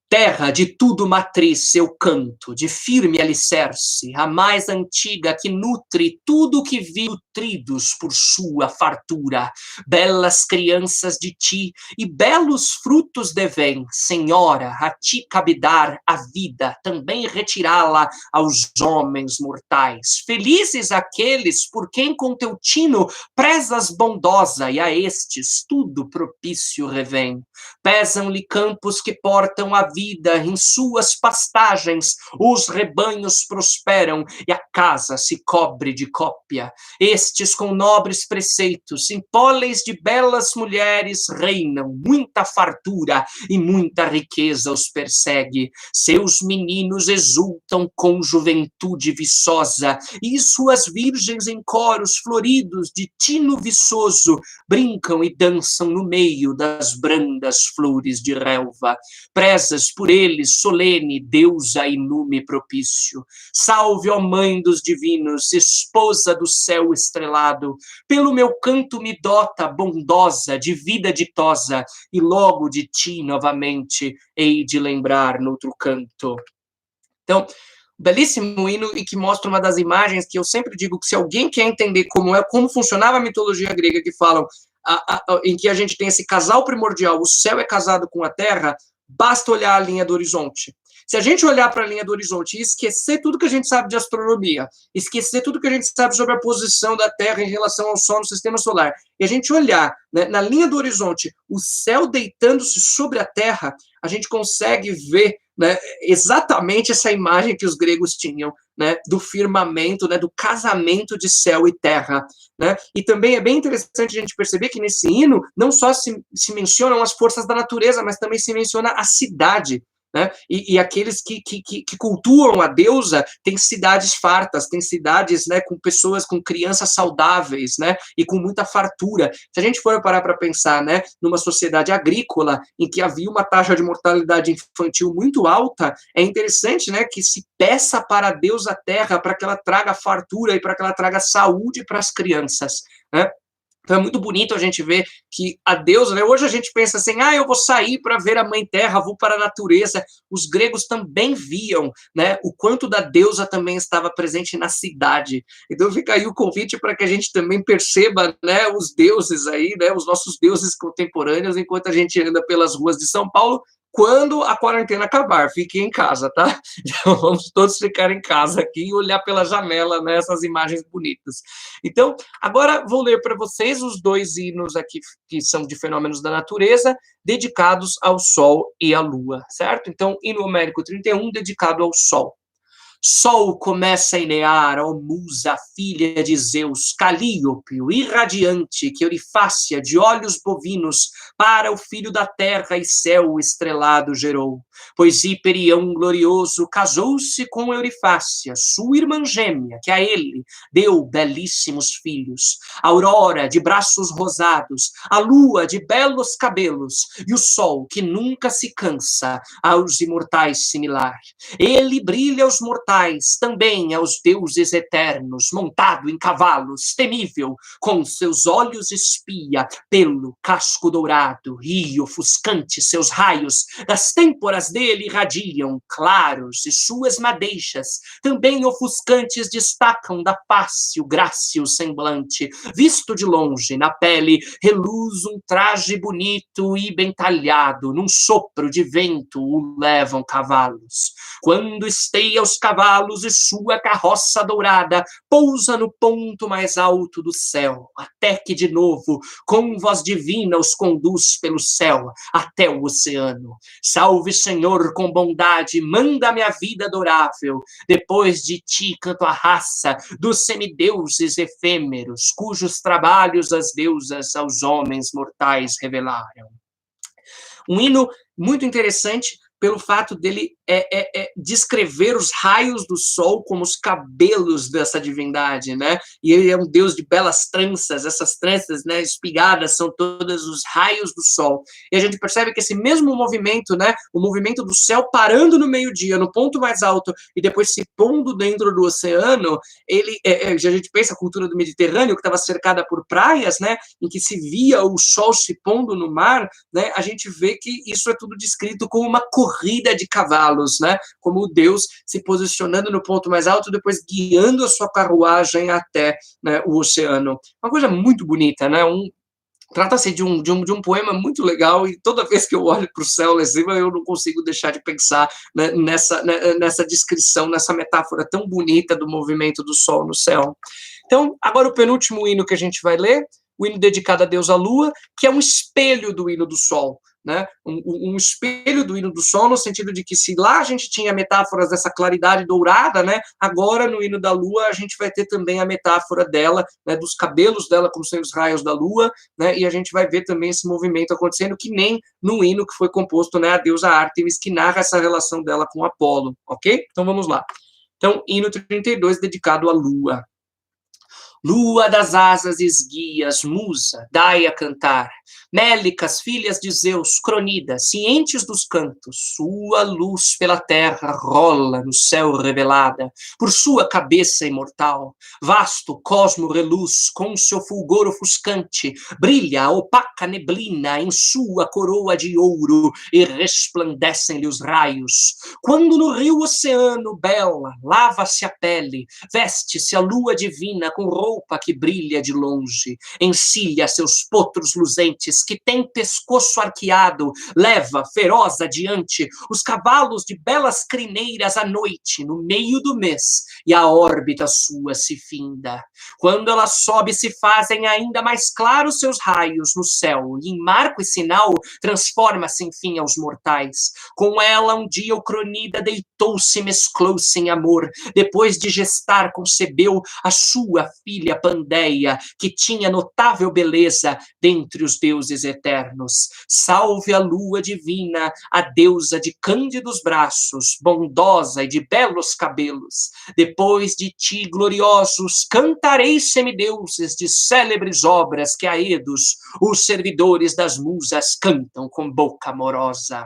Terra de tudo matriz, seu canto, de firme alicerce, a mais antiga que nutre tudo que vi nutridos por sua fartura. Belas crianças de ti e belos frutos devem, Senhora, a ti cabe dar a vida, também retirá-la aos homens mortais. Felizes aqueles por quem com teu tino prezas bondosa e a estes tudo propício revém. Pesam-lhe campos que portam a vida, em suas pastagens os rebanhos prosperam e a casa se cobre de cópia. Estes com nobres preceitos, em póleis de belas mulheres reinam, muita fartura e muita riqueza os persegue. Seus meninos exultam com juventude viçosa e suas virgens em coros floridos de tino viçoso brincam e dançam no meio das brandas flores de relva. Prezas por eles, solene, deusa e lume propício. Salve, ó Mãe dos divinos, esposa do céu estrelado, pelo meu canto me dota, bondosa, de vida ditosa, e logo de ti novamente hei de lembrar noutro canto. Então, belíssimo hino e que mostra uma das imagens que eu sempre digo que se alguém quer entender como funcionava a mitologia grega, que falam em que a gente tem esse casal primordial, o céu é casado com a terra, basta olhar a linha do horizonte. Se a gente olhar para a linha do horizonte e esquecer tudo que a gente sabe de astronomia, esquecer tudo que a gente sabe sobre a posição da Terra em relação ao Sol no sistema solar, e a gente olhar, né, na linha do horizonte o céu deitando-se sobre a Terra, a gente consegue ver, né, exatamente essa imagem que os gregos tinham, né, do firmamento, né, do casamento de céu e terra. Né? E também é bem interessante a gente perceber que nesse hino não só se mencionam as forças da natureza, mas também se menciona a cidade. Né? E aqueles que cultuam a deusa têm cidades fartas, têm cidades, né, com pessoas, com crianças saudáveis, né, e com muita fartura. Se a gente for parar para pensar, né, numa sociedade agrícola em que havia uma taxa de mortalidade infantil muito alta, é interessante, né, que se peça para a deusa terra para que ela traga fartura e para que ela traga saúde para as crianças. Né? Então é muito bonito a gente ver que a deusa, né, hoje a gente pensa assim, eu vou sair para ver a mãe terra, vou para a natureza. Os gregos também viam, né, o quanto da deusa também estava presente na cidade. Então fica aí o convite para que a gente também perceba, né, os deuses aí, né, os nossos deuses contemporâneos, enquanto a gente anda pelas ruas de São Paulo, quando a quarentena acabar. Fiquem em casa, tá? Então vamos todos ficar em casa aqui e olhar pela janela, né, essas imagens bonitas. Então, agora vou ler para vocês os 2 hinos aqui que são de fenômenos da natureza, dedicados ao Sol e à Lua, certo? Então, hino homérico 31, dedicado ao Sol. Sol começa a inear, ó musa, filha de Zeus, Calíope, o irradiante, que Eurifácia, de olhos bovinos, para o filho da terra e céu estrelado gerou. Pois Hiperião glorioso casou-se com Eurifácia, sua irmã gêmea, que a ele deu belíssimos filhos. Aurora, de braços rosados, a lua, de belos cabelos, e o sol, que nunca se cansa, aos imortais similar. Ele brilha aos mortais, também aos deuses eternos, montado em cavalos, temível, com seus olhos espia, pelo casco dourado, e ofuscante seus raios, das têmporas dele irradiam, claros, e suas madeixas, também ofuscantes, destacam da face o grácil semblante. Visto de longe, na pele, reluz um traje bonito e bem talhado, num sopro de vento o levam cavalos. Quando esteia os cavalos, cavalos e sua carroça dourada pousa no ponto mais alto do céu, até que de novo, com voz divina, os conduz pelo céu até o oceano. Salve, Senhor, com bondade, manda-me a vida adorável. Depois de ti canto a raça dos semideuses efêmeros, cujos trabalhos as deusas aos homens mortais revelaram. Um hino muito interessante pelo fato dele descrever os raios do sol como os cabelos dessa divindade, né? E ele é um deus de belas tranças, essas tranças, né, espigadas, são todos os raios do sol. E a gente percebe que esse mesmo movimento, né, o movimento do céu parando no meio-dia, no ponto mais alto, e depois se pondo dentro do oceano, ele, a gente pensa a cultura do Mediterrâneo, que estava cercada por praias, né, em que se via o sol se pondo no mar, né, a gente vê que isso é tudo descrito como uma corrida de cavalos, né? Como o Deus se posicionando no ponto mais alto, depois guiando a sua carruagem até, né, o oceano. Uma coisa muito bonita, né? Trata-se de um poema muito legal, e toda vez que eu olho para o céu lá em cima, eu não consigo deixar de pensar, né, nessa descrição, nessa metáfora tão bonita do movimento do sol no céu. Então, agora o penúltimo hino que a gente vai ler, o hino dedicado a Deus à Lua, que é um espelho do hino do Sol, né? Um espelho do hino do Sol, no sentido de que se lá a gente tinha metáforas dessa claridade dourada, né? Agora no hino da Lua a gente vai ter também a metáfora dela, né? Dos cabelos dela como sendo os raios da Lua, né? E a gente vai ver também esse movimento acontecendo, que nem no hino que foi composto, né? A deusa Ártemis, que narra essa relação dela com Apolo, ok? Então vamos lá. Então, hino 32, dedicado à Lua. Lua das asas esguias, musa, dai a cantar. Mélicas, filhas de Zeus, cronidas, cientes dos cantos, sua luz pela terra rola no céu revelada, por sua cabeça imortal. Vasto cosmo reluz, com seu fulgor ofuscante, brilha a opaca neblina em sua coroa de ouro, e resplandecem-lhe os raios. Quando no rio oceano bela, lava-se a pele, veste-se a lua divina com roupa que brilha de longe, encilha seus potros luzentes, que tem pescoço arqueado, leva feroz adiante os cavalos de belas crineiras à noite, no meio do mês, e a órbita sua se finda. Quando ela sobe, se fazem ainda mais claros seus raios no céu, e em marco e sinal transforma-se, enfim, aos mortais. Com ela, um dia o Cronida deitou-se e mesclou-se em amor. Depois de gestar, concebeu a sua filha Pandeia, que tinha notável beleza dentre os deuses eternos. Salve a lua divina, a deusa de cândidos braços, bondosa e de belos cabelos. Depois de ti, gloriosos, cantareis semideuses de célebres obras que a Edos, os servidores das musas, cantam com boca amorosa.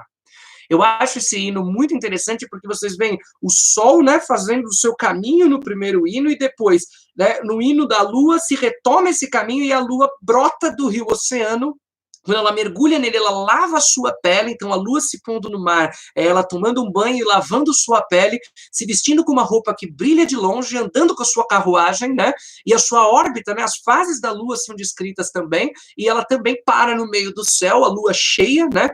Eu acho esse hino muito interessante porque vocês veem o sol, né, fazendo o seu caminho no primeiro hino, e depois, né, no hino da lua se retoma esse caminho e a lua brota do rio oceano. Quando ela mergulha nele, ela lava a sua pele. Então a lua se pondo no mar, ela tomando um banho e lavando sua pele, se vestindo com uma roupa que brilha de longe, andando com a sua carruagem, né? E a sua órbita, né? As fases da lua são descritas também, e ela também para no meio do céu, a lua cheia, né?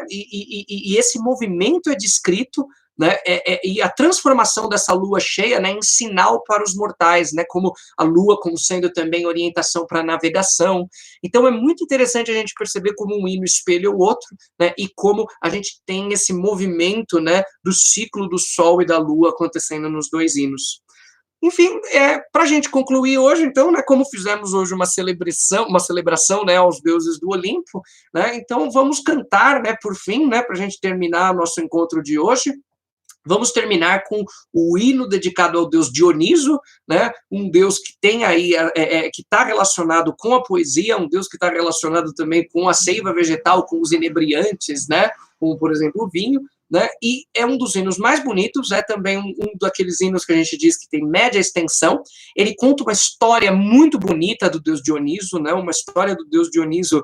E esse movimento é descrito, né, e a transformação dessa lua cheia, né, em sinal para os mortais, né, como a lua como sendo também orientação para a navegação. Então é muito interessante a gente perceber como um hino espelha o outro, né, e como a gente tem esse movimento, né, do ciclo do sol e da lua acontecendo nos dois hinos. Enfim, para a gente concluir hoje, então, né, como fizemos hoje uma celebração, né, aos deuses do Olimpo, né, então vamos cantar, né, por fim, né, para a gente terminar nosso encontro de hoje. Vamos terminar com o hino dedicado ao deus Dioniso, né? Um deus que tem aí, que está relacionado com a poesia, um deus que está relacionado também com a seiva vegetal, com os inebriantes, né? Como, por exemplo, o vinho, né? E é um dos hinos mais bonitos, é também um daqueles hinos que a gente diz que tem média extensão. Ele conta uma história muito bonita do deus Dioniso, né? Uma história do deus Dioniso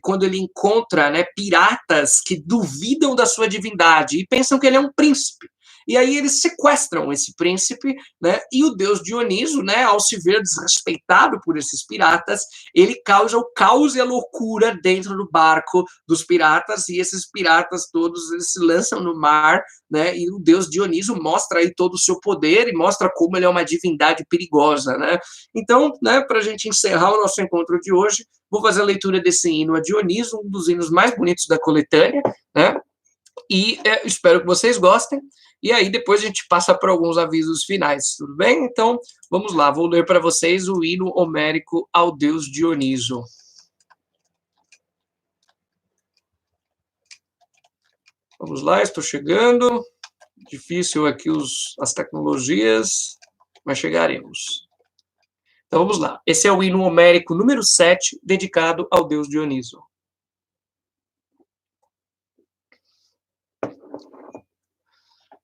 quando ele encontra, né, piratas que duvidam da sua divindade e pensam que ele é um príncipe. e aí eles sequestram esse príncipe, né? E o deus Dioniso, né, ao se ver desrespeitado por esses piratas, ele causa o caos e a loucura dentro do barco dos piratas, e esses piratas todos eles se lançam no mar, né? E o deus Dioniso mostra aí todo o seu poder e mostra como ele é uma divindade perigosa, né? Então, né, para a gente encerrar o nosso encontro de hoje, vou fazer a leitura desse hino a Dioniso, um dos hinos mais bonitos da coletânea, né? E espero que vocês gostem. E aí depois a gente passa para alguns avisos finais, tudo bem? Então, vamos lá, vou ler para vocês o hino homérico ao deus Dioniso. Vamos lá, estou chegando. Difícil aqui as tecnologias, mas chegaremos. Então vamos lá. Esse é o hino homérico número 7, dedicado ao deus Dioniso.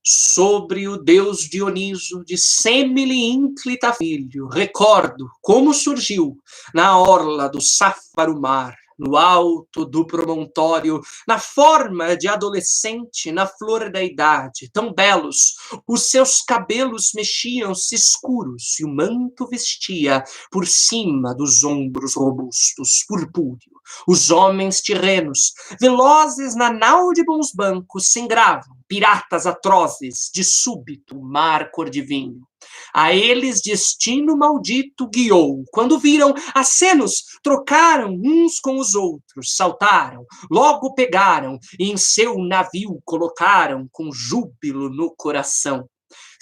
Sobre o deus Dioniso de Semele ínclita filho, recordo como surgiu na orla do Sáfaro mar, no alto do promontório, na forma de adolescente, na flor da idade, tão belos, os seus cabelos mexiam-se escuros e o manto vestia por cima dos ombros robustos, purpúreo. Os homens tirrenos, velozes na nau de bons bancos, se engravam, piratas atrozes, de súbito mar cor de vinho. A eles destino maldito guiou. Quando viram acenos, trocaram uns com os outros, saltaram, logo pegaram e em seu navio colocaram com júbilo no coração.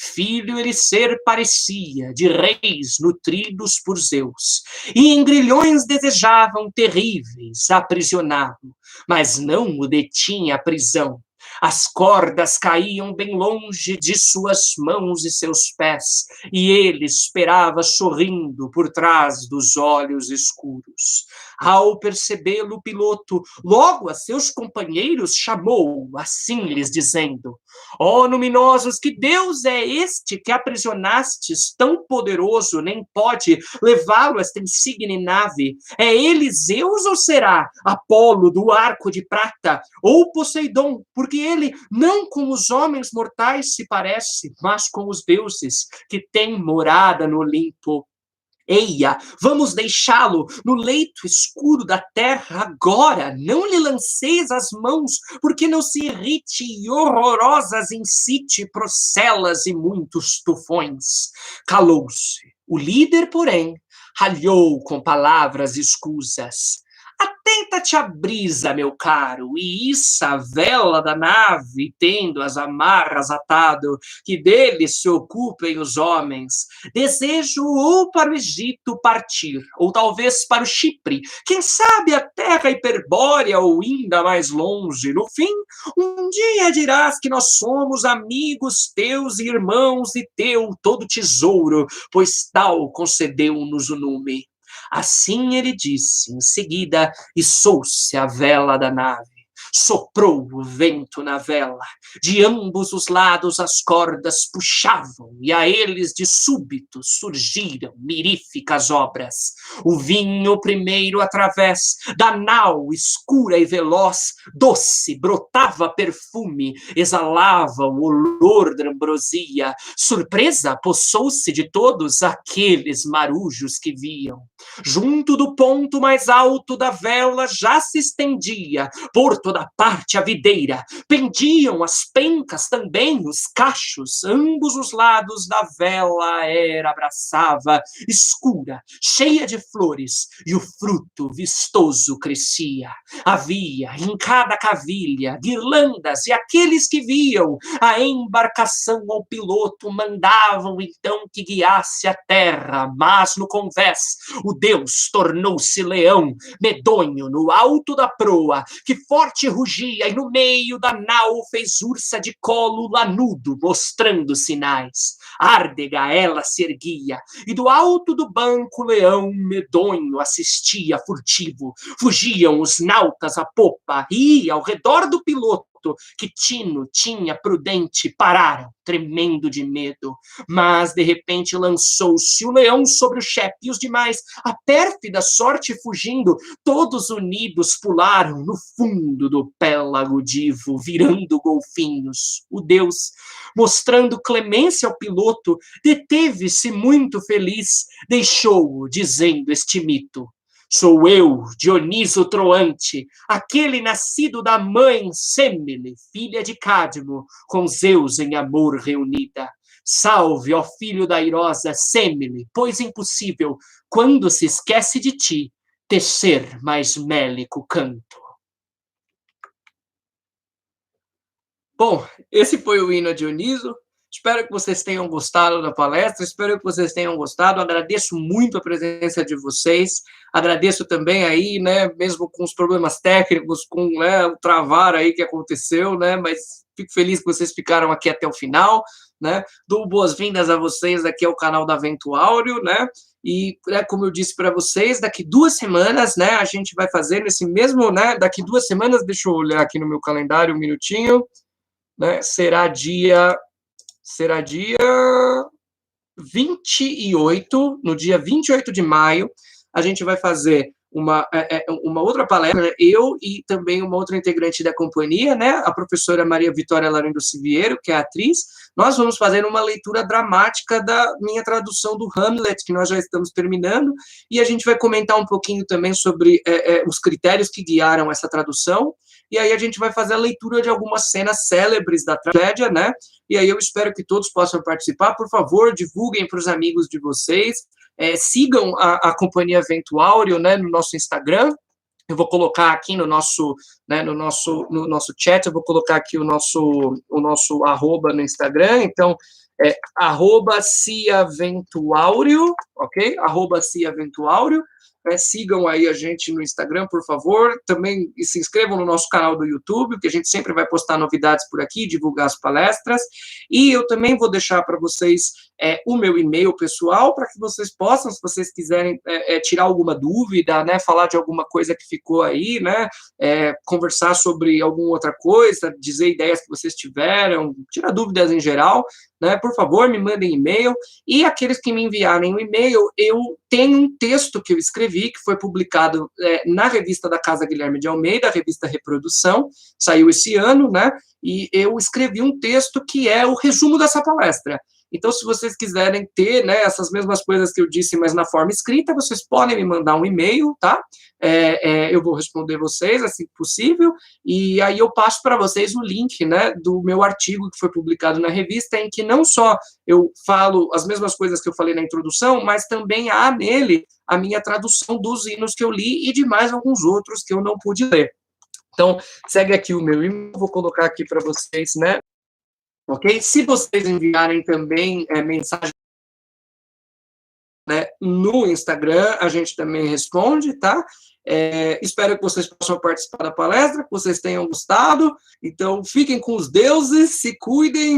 Filho ele ser parecia, de reis nutridos por Zeus, e em grilhões desejavam terríveis aprisioná-lo, mas não o detinha a prisão. As cordas caíam bem longe de suas mãos e seus pés, e ele esperava sorrindo por trás dos olhos escuros. Ao percebê-lo o piloto, logo a seus companheiros chamou, assim lhes dizendo: ó luminosos, que Deus é este que aprisionastes, tão poderoso, nem pode levá-lo esta insigne nave? É ele Zeus ou será Apolo do arco de prata? Ou Poseidon, porque ele não com os homens mortais se parece, mas com os deuses, que têm morada no Olimpo. Eia, vamos deixá-lo no leito escuro da terra agora. Não lhe lanceis as mãos, porque não se irrite e horrorosas incite procelas e muitos tufões. Calou-se. O líder, porém, ralhou com palavras escusas. Atenta-te à brisa, meu caro, e issa a vela da nave, tendo as amarras atado, que dele se ocupem os homens. Desejo ou para o Egito partir, ou talvez para o Chipre, quem sabe a terra hiperbórea ou ainda mais longe. No fim, um dia dirás que nós somos amigos teus e irmãos e teu todo tesouro, pois tal concedeu-nos o nome. Assim ele disse, em seguida, içou-se a vela da nave. Soprou o vento na vela, de ambos os lados as cordas puxavam, e a eles de súbito surgiram miríficas obras. O vinho primeiro através da nau escura e veloz, doce, brotava perfume, exalava o olor da ambrosia. Surpresa possou-se de todos aqueles marujos que viam. Junto do ponto mais alto da vela já se estendia, por toda parte a videira, pendiam as pencas também, os cachos, ambos os lados da vela era abraçava, escura, cheia de flores, e o fruto vistoso crescia. Havia em cada cavilha guirlandas, e aqueles que viam a embarcação ao piloto mandavam então que guiasse a terra, mas no convés o Deus tornou-se leão, medonho no alto da proa, que forte rugia, e no meio da nau fez ursa de colo lanudo, mostrando sinais. Árdega ela se erguia, e do alto do banco o leão medonho assistia furtivo. Fugiam os nautas à popa, e, ao redor do piloto, piloto que Tino tinha prudente pararam, tremendo de medo. Mas, de repente, lançou-se o leão sobre o chefe e os demais, a pérfida sorte fugindo, todos unidos pularam no fundo do pélago divo, virando golfinhos. O deus, mostrando clemência ao piloto, deteve-se muito feliz, deixou-o dizendo este mito: sou eu, Dioniso Troante, aquele nascido da mãe Semele, filha de Cadmo, com Zeus em amor reunida. Salve, ó filho da airosa Semele, pois impossível, quando se esquece de ti, tecer mais mélico canto. Bom, esse foi o hino a Dioniso. Espero que vocês tenham gostado da palestra, espero que vocês tenham gostado. Agradeço muito a presença de vocês. Agradeço também aí, né, mesmo com os problemas técnicos, com, né, o travar aí que aconteceu, né, mas fico feliz que vocês ficaram aqui até o final, né. Dou boas-vindas a vocês aqui ao canal da Vento Áureo, né. E, né, como eu disse para vocês, daqui 2 semanas, né, a gente vai fazer nesse mesmo, né, daqui 2 semanas, deixa eu olhar aqui no meu calendário um minutinho, né, será dia 28, no dia 28 de maio, a gente vai fazer uma outra palestra, né, eu e também uma outra integrante da companhia, né, a professora Maria Vitória Laranjo Siviero, que é atriz. Nós vamos fazer uma leitura dramática da minha tradução do Hamlet, que nós já estamos terminando, e a gente vai comentar um pouquinho também sobre os critérios que guiaram essa tradução, e aí a gente vai fazer a leitura de algumas cenas célebres da tragédia, né, e aí eu espero que todos possam participar. Por favor, divulguem para os amigos de vocês, sigam a Companhia Vento Áureo, né, no nosso Instagram. Eu vou colocar aqui no nosso chat, eu vou colocar aqui o nosso arroba no Instagram. Então, arroba Cia Vento Áureo, ok? Arroba Cia Vento Áureo. Sigam aí a gente no Instagram, por favor. Também se inscrevam no nosso canal do YouTube, que a gente sempre vai postar novidades por aqui, divulgar as palestras. E eu também vou deixar para vocês o meu e-mail pessoal, para que vocês possam, se vocês quiserem tirar alguma dúvida, né, falar de alguma coisa que ficou aí, né, conversar sobre alguma outra coisa, dizer ideias que vocês tiveram, tirar dúvidas em geral, né, por favor, me mandem e-mail. E aqueles que me enviarem um e-mail, eu tenho um texto que eu escrevi, que foi publicado na revista da Casa Guilherme de Almeida, a revista Reprodução, saiu esse ano, né, e eu escrevi um texto que é o resumo dessa palestra. Então, se vocês quiserem ter, né, essas mesmas coisas que eu disse, mas na forma escrita, vocês podem me mandar um e-mail, tá? Eu vou responder vocês, assim que possível, e aí eu passo para vocês o link, né, do meu artigo que foi publicado na revista, em que não só eu falo as mesmas coisas que eu falei na introdução, mas também há nele a minha tradução dos hinos que eu li e de mais alguns outros que eu não pude ler. Então, segue aqui o meu e-mail, vou colocar aqui para vocês, né? Ok? Se vocês enviarem também mensagem, né, no Instagram, a gente também responde, tá? Espero que vocês possam participar da palestra, que vocês tenham gostado. Então, fiquem com os deuses, se cuidem.